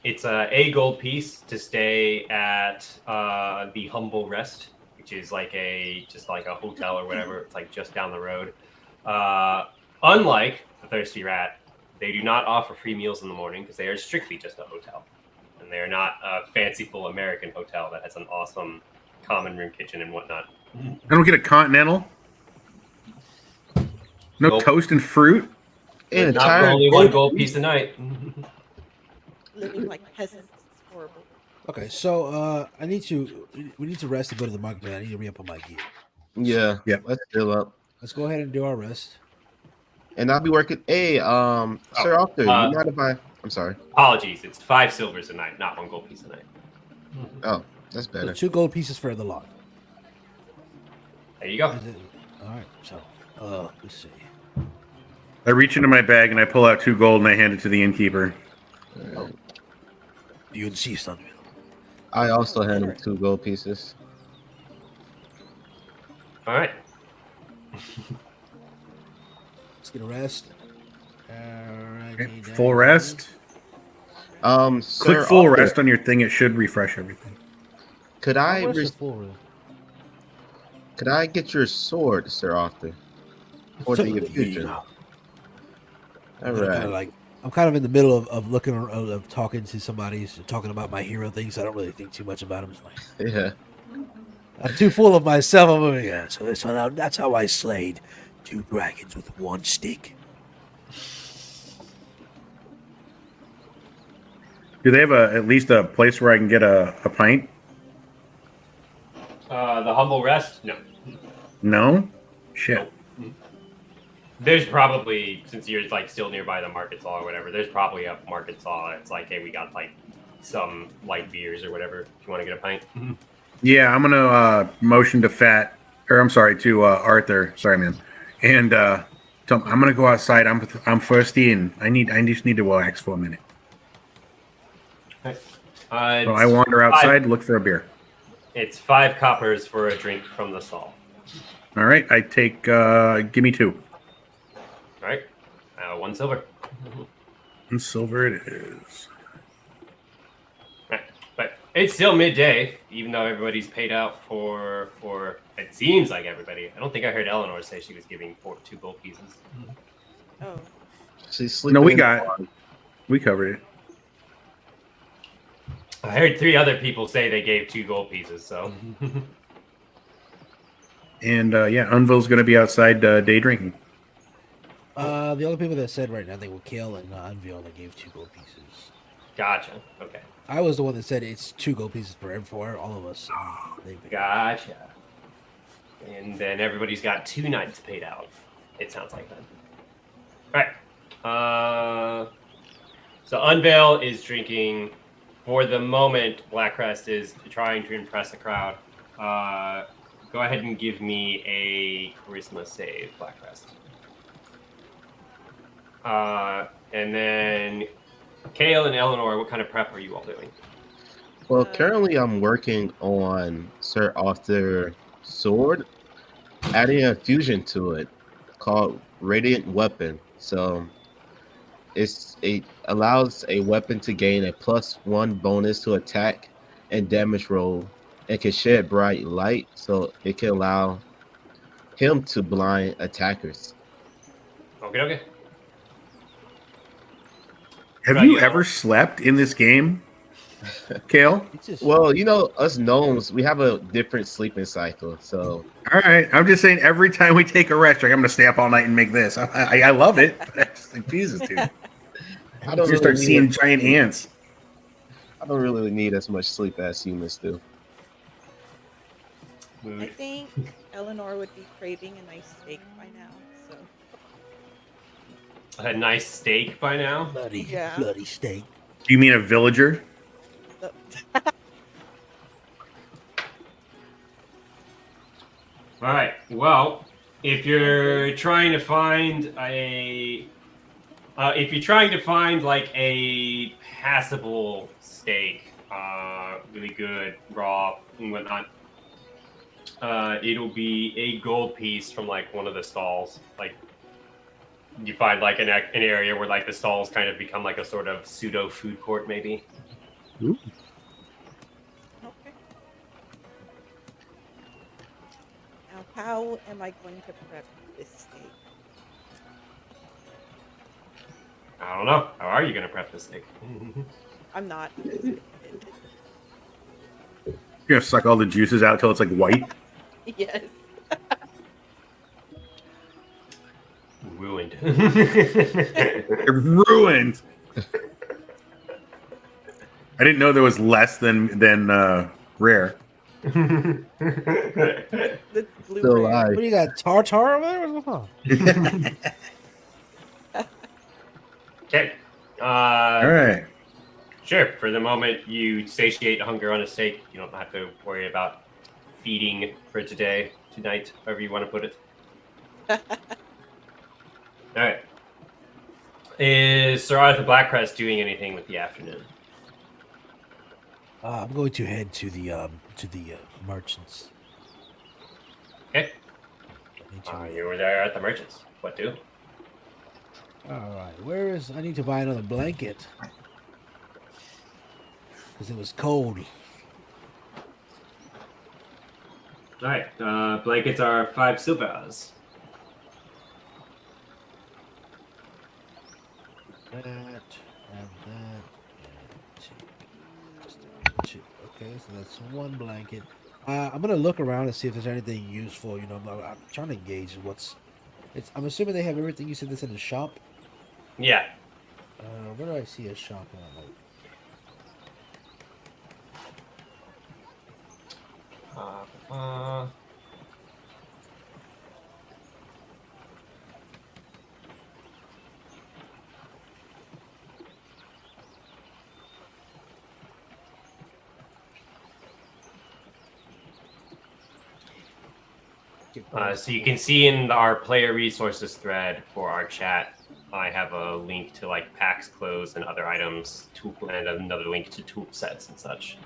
It's a gold piece to stay at the Humble Rest, which is like just like a hotel or whatever. It's like just down the road. Unlike the Thirsty Rat, they do not offer free meals in the morning because they are strictly just a hotel, and they are not a fanciful American hotel that has an awesome common room kitchen and whatnot. I don't get a continental. No Nope. toast and fruit. And Not for entire only 1 gold piece a night. Living like peasants is horrible. Okay, so we need to rest and go to the market. I need to re-up on my gear. Yeah. Yep. Let's fill up. Let's go ahead and do our rest. And I'll be working. Hey, Sir Arthur, you mind if I'm sorry. Apologies, it's 5 silvers a night, not 1 gold piece a night. Oh, that's So better. 2 gold pieces for the lot. There you go. All right, so let's see. I reach into my bag and I pull out 2 gold and I hand it to the innkeeper. You insist on it. I also hand him 2 gold pieces. All right. Let's get a rest. Okay, full rest. Sir Click full Arthur, rest on your thing. It should refresh everything. Could I Where's the re- full rest? could I get your sword, Sir Arthur? For the future. All right. I'm kind of in the middle of looking of talking to somebody, talking about my hero things. I don't really think too much about him. It's like, Yeah. I'm too full of myself. I'm like, yeah, so that's how I slayed 2 dragons with 1 stick. Do they have at least a place where I can get a pint? The Humble Rest? No. No? Shit. There's probably, since you're like still nearby the market stall or whatever, there's probably a market stall. It's like, hey, we got like some light beers or whatever. If you want to get a pint. Yeah, I'm gonna motion to Arthur. Sorry, man. And tell him I'm gonna go outside. I'm thirsty and I just need to relax for a minute. So I wander outside, look for a beer. It's 5 coppers for a drink from the stall. All right, I take. Give me 2. All right, 1 silver. And silver it is. Right. But it's still midday, even though everybody's paid out for. It seems like everybody. I don't think I heard Eleanor say she was giving 2 gold pieces. Oh, She's sleeping. No, we in the got. bar. We covered it. I heard 3 other people say they gave 2 gold pieces. So. And yeah, Unville's going to be outside day drinking. The only people that said right now they were Kale and Unveil that gave 2 gold pieces. Gotcha. Okay. I was the one that said it's 2 gold pieces for all of us. Gotcha. And then everybody's got 2 nights paid out. It sounds like that. All right. So Unveil is drinking. For the moment, Blackcrest is trying to impress the crowd. Go ahead and give me a charisma save, Blackcrest. And then Kale and Eleanor, what kind of prep are you all doing? Well, currently I'm working on Sir Arthur's sword, adding a fusion to it called Radiant Weapon. So it allows a weapon to gain a +1 bonus to attack and damage roll, and can shed bright light, so it can allow him to blind attackers. Okay. Have Right, you yeah. ever slept in this game, Kale? It's just, Well, you know, us gnomes, we have a different sleeping cycle. So All right, I'm just saying. Every time we take a rest, like I'm going to stay up all night and make this. I love it. But I just like Jesus, dude. I don't You start really seeing need, giant ants. I don't really need as much sleep as humans do. I Mood. think Eleanor would be craving a nice steak by now. So A nice steak by now. bloody steak. Do you mean a villager? the- All right. Well, if you're trying to find like a passable steak, really good, raw and whatnot, it'll be a gold piece from like one of the stalls. Like you find like an area where like the stalls kind of become like a sort of pseudo food court, maybe. okay. Now, how am I going to prep this steak? I don't know. How are you going to prep this steak? I'm not. You're going to suck all the juices out till it's like white? Yes. Ruined. They're ruined. I didn't know there was less than rare. The blue Still rare. alive. What do you got? Tartar over there? What's going on? Okay. All right. Sure. For the moment, you satiate hunger on a steak. You don't have to worry about feeding for today, tonight, however you want to put it. All right. Is Sir Arthur Blackcrest doing anything with the afternoon? I'm going to head to the merchants. Okay. I need to- You were there at the merchants. What do? All right, I need to buy another blanket because it was cold. All right. Blankets are 5 silvers. That and that and two. Okay, so that's 1 blanket. I'm gonna look around and see if there's anything useful. You know, I'm trying to gauge what's. I'm assuming they have everything you said that's in the shop. Yeah. Where do I see a shop? So you can see in our player resources thread for our chat, I have a link to like packs, clothes, and other items, and another link to tool sets and such.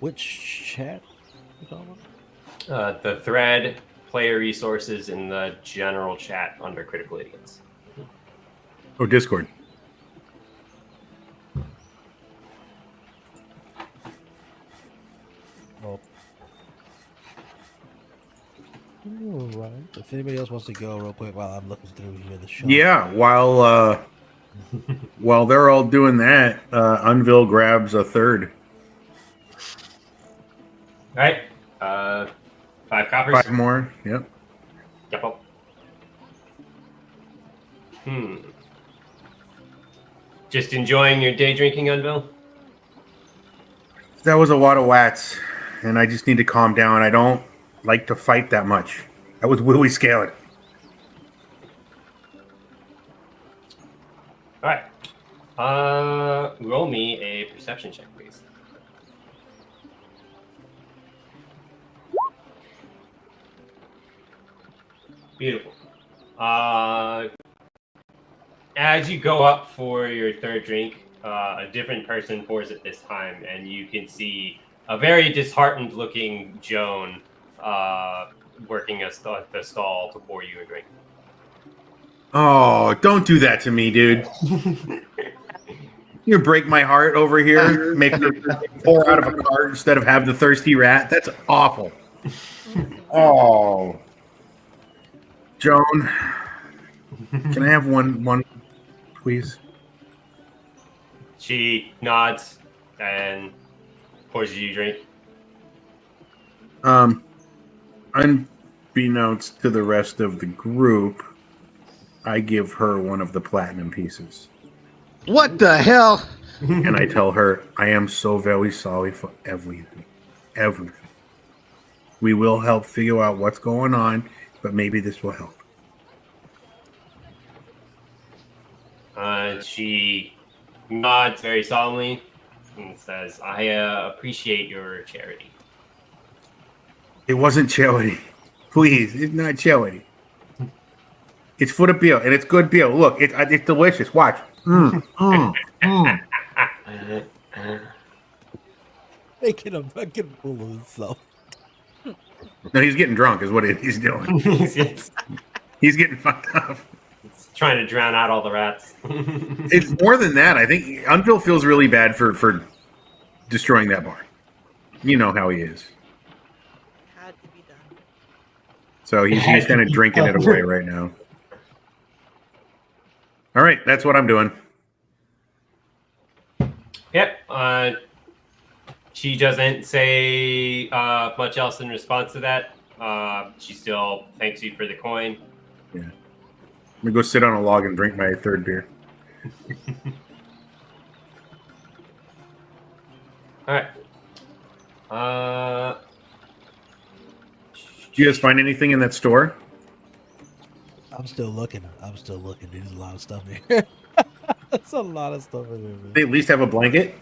Which chat? You talking The thread player resources in the general chat under Critical Idiots. Oh, Discord. about? All right. If anybody else wants to go real quick while I'm looking through here the shop. Yeah, while they're all doing that, Unville grabs a third. All right. 5 coppers. 5 more. Yep. Yep. Just enjoying your day drinking, Unville? That was a lot of wats, and I just need to calm down. I don't like to fight that much. That was Willie Scaling. All right. Roll me a perception check, please. Beautiful. As you go up for your third drink, a different person pours it this time, and you can see a very disheartened-looking Joan working at the stall to pour you a drink. Oh, don't do that to me, dude. You break my heart over here, make her pour out of a cart instead of have the thirsty rat. That's awful. Oh. Joan, can I have one, please? She nods and pours you a drink. Unbeknownst to the rest of the group, I give her one of the platinum pieces. What the hell? And I tell her, I am so very sorry for everything. Everything. We will help figure out what's going on, but maybe this will help. She nods very solemnly and says, I appreciate your charity. It wasn't charity. Please, it's not charity. It's for the beer, and it's good beer. Look, it's delicious. Watch. Making a fucking fool of himself. No, he's getting drunk is what he's doing. He's getting fucked up. Trying to drown out all the rats. It's more than that. I think Unville feels really bad for destroying that bar. You know how he is. Had to be done. So he's kind of drinking it away right now. All right, that's what I'm doing. Yep. She doesn't say much else in response to that. She still thanks you for the coin. Yeah. I'm going to go sit on a log and drink my third beer. All right. Did you guys find anything in that store? I'm still looking. There's a lot of stuff in here. There's a lot of stuff in there, man. They at least have a blanket?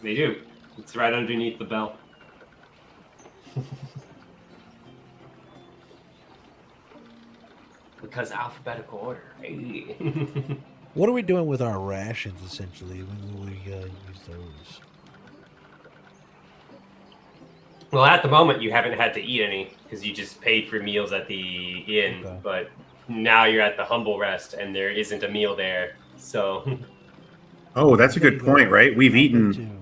They do. It's right underneath the bell. Because alphabetical order. Hey. What are we doing with our rations, essentially? When will we use those? Well, at the moment, you haven't had to eat any because you just paid for meals at the inn. Okay. But now you're at the humble rest, and there isn't a meal there. So, Oh, that's a good point, right? We've eaten.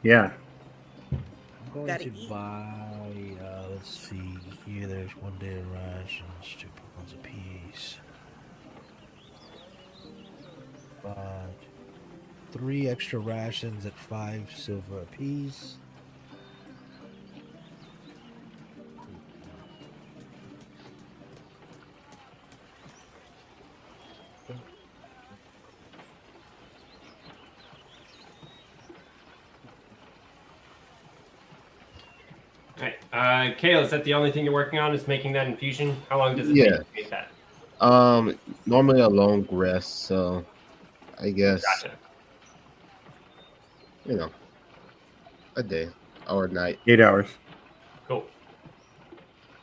Yeah. I'm going Gotta to eat. buy, let's see, here there's 1 day of rations, 2 pounds apiece. But 3 extra rations at 5 silver apiece. all right. Kale, is that the only thing you're working on? Is making that infusion? How long does it Yeah. take to make that? Normally a long rest, so I guess Gotcha. a day or a night. 8 hours. Cool.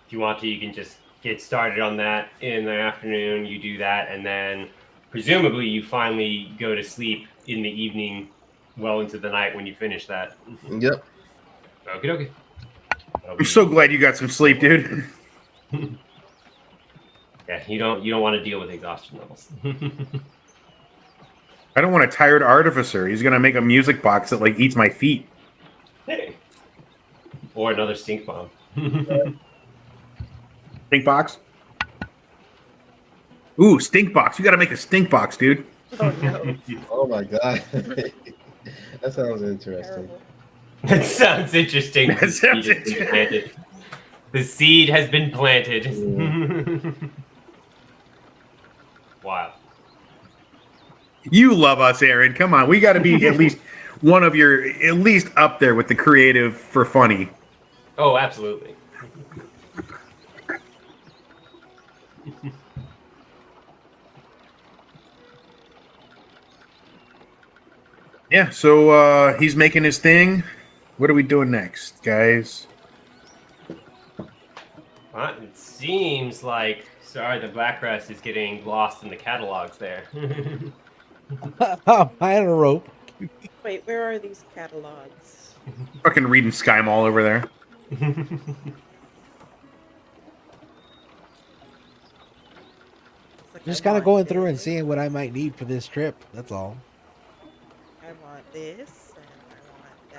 If you want to, you can just get started on that in the afternoon. You do that, and then presumably you finally go to sleep in the evening, well into the night when you finish that. Yep. Okie dokie. I'm so glad you got some sleep, dude. Yeah, you don't want to deal with exhaustion levels. I don't want a tired artificer. He's gonna make a music box that like eats my feet. Hey. Or another stink bomb. Stink box. Ooh, stink box. You gotta make a stink box, dude. Oh no. Oh my god. That sounds interesting. Terrible. That sounds interesting. That sounds Planted. The seed has been planted. Wow. You love us, Aaron. Come on, we got to be at least one of your, at least up there with the creative for funny. Oh, absolutely. Yeah. So he's making his thing. What are we doing next, guys? Well, it seems like the Black Crest is getting lost in the catalogs there. I had a rope. Wait, where are these catalogs? Fucking reading Sky Mall over there. It's like, Just I kind of want going through and this, seeing what I might need for this trip. That's all. I want this, and I want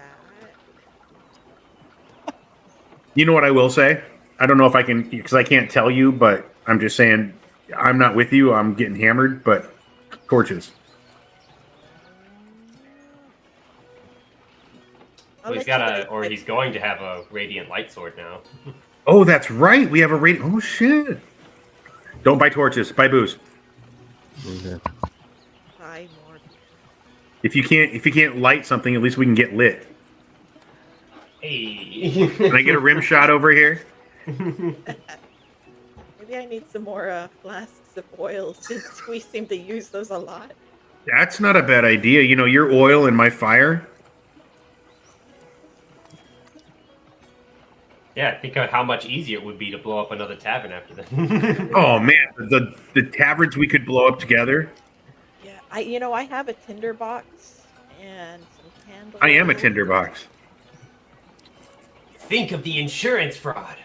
that. You know what I will say? I don't know if I can, because I can't tell you, but I'm just saying, I'm not with you. I'm getting hammered, but torches. I'll Well, he's let you got guys or pick. he's going to have a radiant light sword now. Oh, that's right. We have a rating. Oh shit! Don't buy torches. Buy booze. Okay. Buy more. If you can't light something, at least we can get lit. Hey. Can I get a rim shot over here? Maybe I need some more flasks of oil since we seem to use those a lot. That's not a bad idea. You know, your oil and my fire. Yeah, think of how much easier it would be to blow up another tavern after that. Oh man, the taverns we could blow up together. Yeah, I have a tinder box and some candles. I am a tinderbox. Think of the insurance fraud.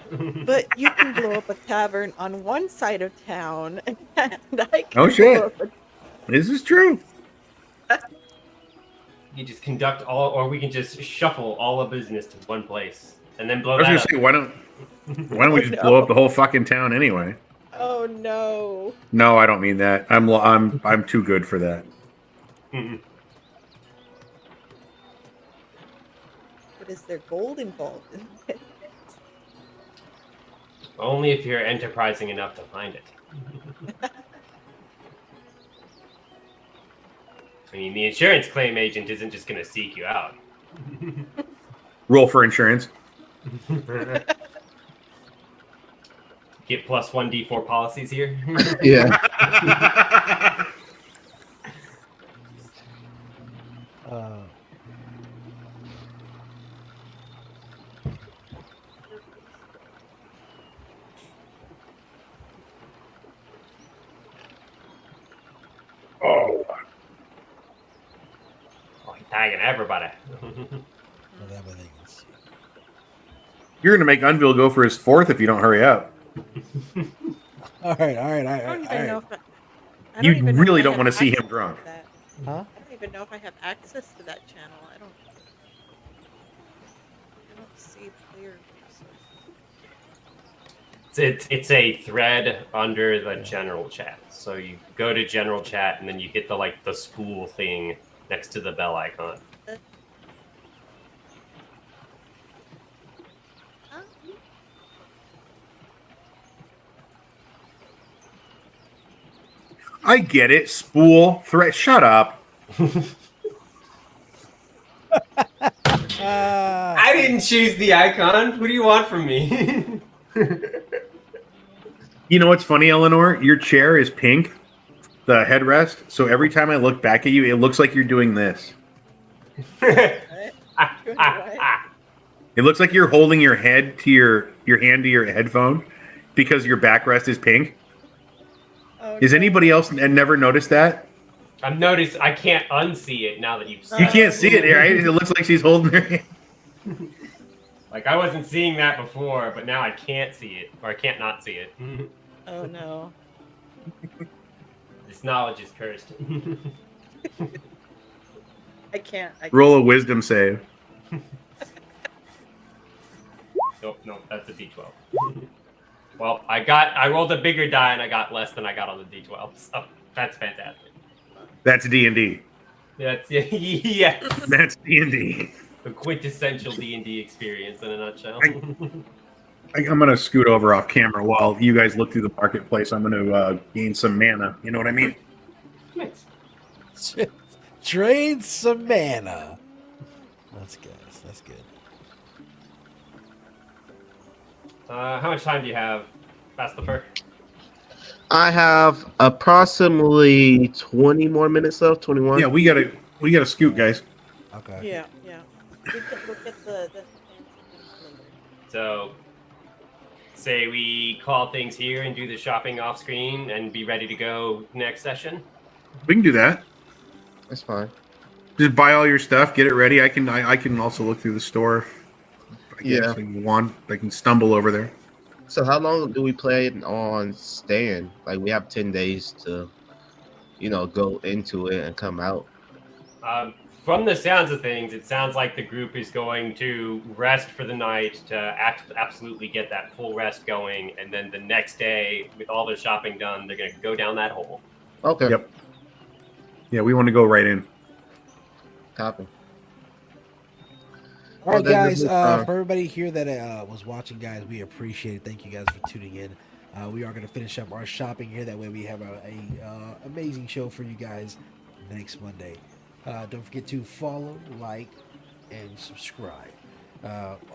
But you can blow up a tavern on one side of town, and I can Oh, shit. blow up a This is true. You just conduct all, or we can just shuffle all of business to one place and then blow I was that gonna up. say, why don't we just blow up the whole fucking town anyway? Oh no. No, I don't mean that. I'm too good for that. Mhm. But is there gold involved in it? Only if you're enterprising enough to find it. I mean, the insurance claim agent isn't just going to seek you out. Roll for insurance. Get plus 1d4 policies here. Yeah. Uh, Oh, Oh, he's tagging everybody. whatever they can see. you're gonna make Unville go for his fourth if you don't hurry up. All right. I don't even know if I You even know really if I don't have wanna see him access to drunk. that. Huh? I don't even know if I have access to that channel. I don't see clear resources. It's a thread under the general chat. So you go to general chat and then you hit the spool thing next to the bell icon. Huh? I get it. Spool threat. Shut up. I didn't choose the icon. What do you want from me? You know what's funny, Eleanor? Your chair is pink, the headrest. So every time I look back at you, it looks like you're doing this. What? It looks like you're holding your head to your hand to your headphone because your backrest is pink. Oh, Is no. anybody else never noticed that? I've noticed I can't unsee it now that you've You said can't see it, right? It looks like she's holding her hand. Like I wasn't seeing that before, but now I can't see it, or I can't not see it. Oh no. This knowledge is cursed. I can't. Roll a wisdom save. Nope, that's a D12. Well, I rolled a bigger die and I got less than I got on the D12, so that's fantastic. That's D&D. That's yes. That's D&D. The quintessential D&D experience in a nutshell. I'm going to scoot over off camera while you guys look through the marketplace. I'm going to gain some mana. You know what I mean? Nice. Trade some mana. That's good. That's good. How much time do you have, Bastlefer? I have approximately 20 more minutes left. 21. Yeah, we gotta scoot, guys. Okay. Yeah. We can look at the fancy things later. So, say we call things here and do the shopping off screen and be ready to go next session. We can do that. That's fine. Just buy all your stuff, get it ready. I can also look through the store. I Yeah. can stumble over there. So how long do we plan on staying? Like we have 10 days to, go into it and come out. From the sounds of things, it sounds like the group is going to rest for the night to absolutely get that full rest going, and then the next day, with all their shopping done, they're going to go down that hole. Okay. Yep. Yeah, we want to go right in. Copy. All right, Well, then guys. this is, For everybody here that was watching, guys, we appreciate it. Thank you guys for tuning in. We are going to finish up our shopping here. That way, we have a amazing show for you guys next Monday. Don't forget to follow, like, and subscribe.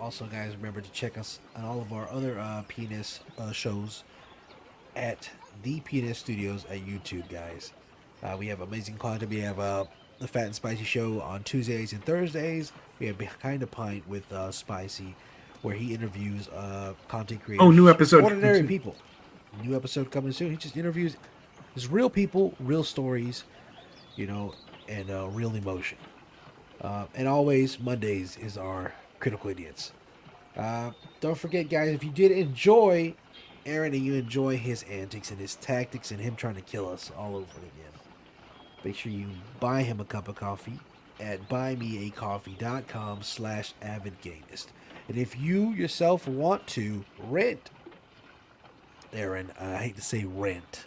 Also, guys, remember to check us on all of our other PNS shows at the PNS Studios at YouTube, guys. We have amazing content. We have the Fat and Spicy Show on Tuesdays and Thursdays. We have Behind a Pint with Spicy, where he interviews content creators. Oh, new episode. Ordinary people. New episode coming soon. He just interviews just real people, real stories, and real emotion. And always, Mondays is our Critical Idiots. Don't forget, guys, if you did enjoy Aaron and you enjoy his antics and his tactics and him trying to kill us all over again, make sure you buy him a cup of coffee at buymeacoffee.com/avidgamist. And if you yourself want to rent Aaron, I hate to say rent,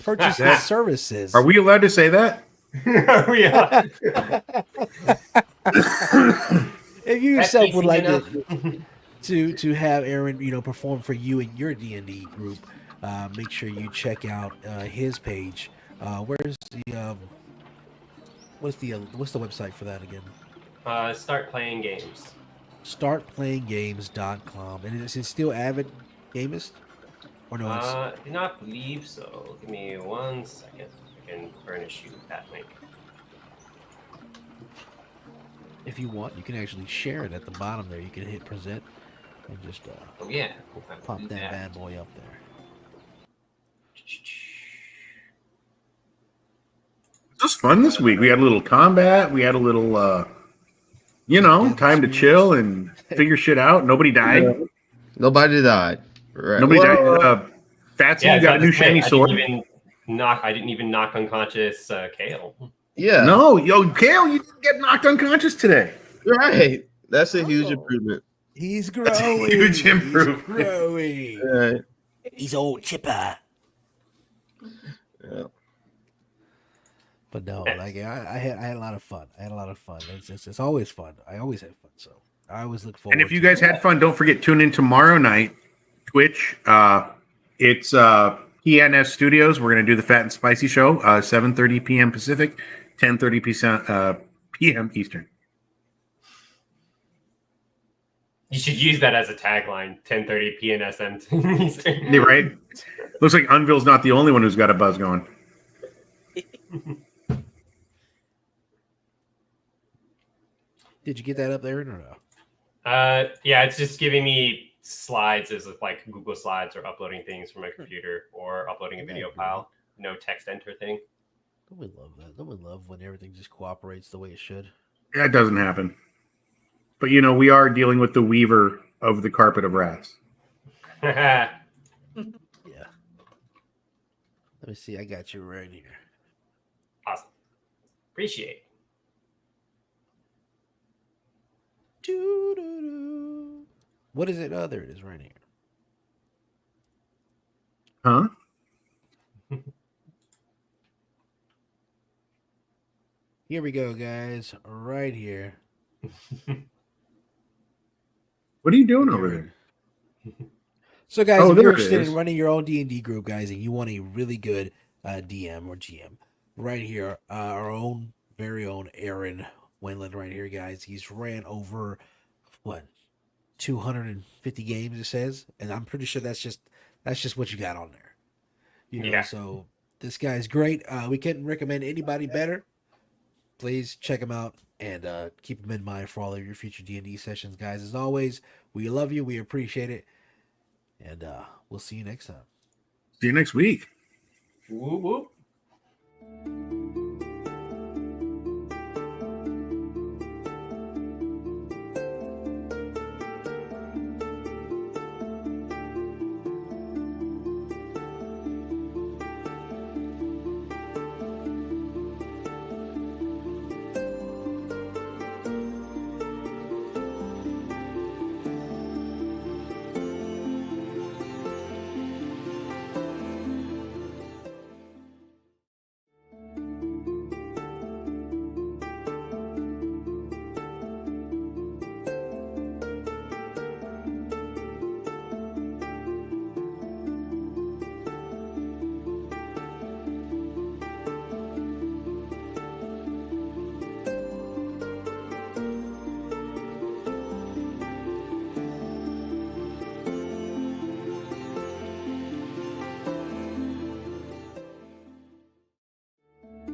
purchase his services. Are we allowed to say that? Yeah. If you yourself That's would like easy to have Aaron, perform for you and your D&D group, make sure you check out his page. Where's the what's the website for that again? Start playing games. Startplayinggames.com. And is it still Avid Gamist? Or no? I do not believe so. Give me 1 second. I can furnish you that link. If you want, you can actually share it at the bottom there. You can hit present and just Oh yeah, pop that bad boy up there. It was fun this week. We had a little combat. We had a little, time to chill and figure shit out. Nobody died. Nobody died. Right. Nobody Well, died. Fatsy, you got a new shiny sword. I didn't even knock unconscious Kale. Yeah. No, Kale, you didn't get knocked unconscious today. Right. That's a huge Oh. improvement. He's growing. That's a huge improvement. He's growing. Right. He's old chipper. Yeah. But no, like I had a lot of fun. It's always fun. I always have fun. So I always look forward. And if you to guys it. had fun, don't forget, tune in tomorrow night, Twitch. It's PNS Studios. We're going to do the Fat and Spicy Show, 7:30 p.m. Pacific, 10:30 p.m. Eastern. You should use that as a tagline. 10:30 PNSM Eastern. Yeah, right? Looks like Unville's not the only one who's got a buzz going. Did you get that up there or no? Yeah, it's just giving me slides as like Google Slides or uploading things from my computer or uploading a video file. No text enter thing. Don't we love that? Don't we love when everything just cooperates the way it should? That doesn't happen. But we are dealing with the weaver of the carpet of wrath. Yeah. Let me see. I got you right here. Awesome. Appreciate. Doo-doo-doo. What is it? Oh, there it is right here. Huh? Here we go, guys. Right here. What are you doing over there? So, guys, Oh, if there you're it interested is. in running your own D&D group, guys, and you want a really good DM or GM, right here, our own, very own Aaron Wendland right here, guys. He's ran over, 250 games, it says. And I'm pretty sure that's just what you got on there. Yeah. So this guy's great. We couldn't recommend anybody better. Please check him out and keep him in mind for all of your future D&D sessions, guys. As always, we love you. We appreciate it. And we'll see you next time. See you next week. Whoop, whoop.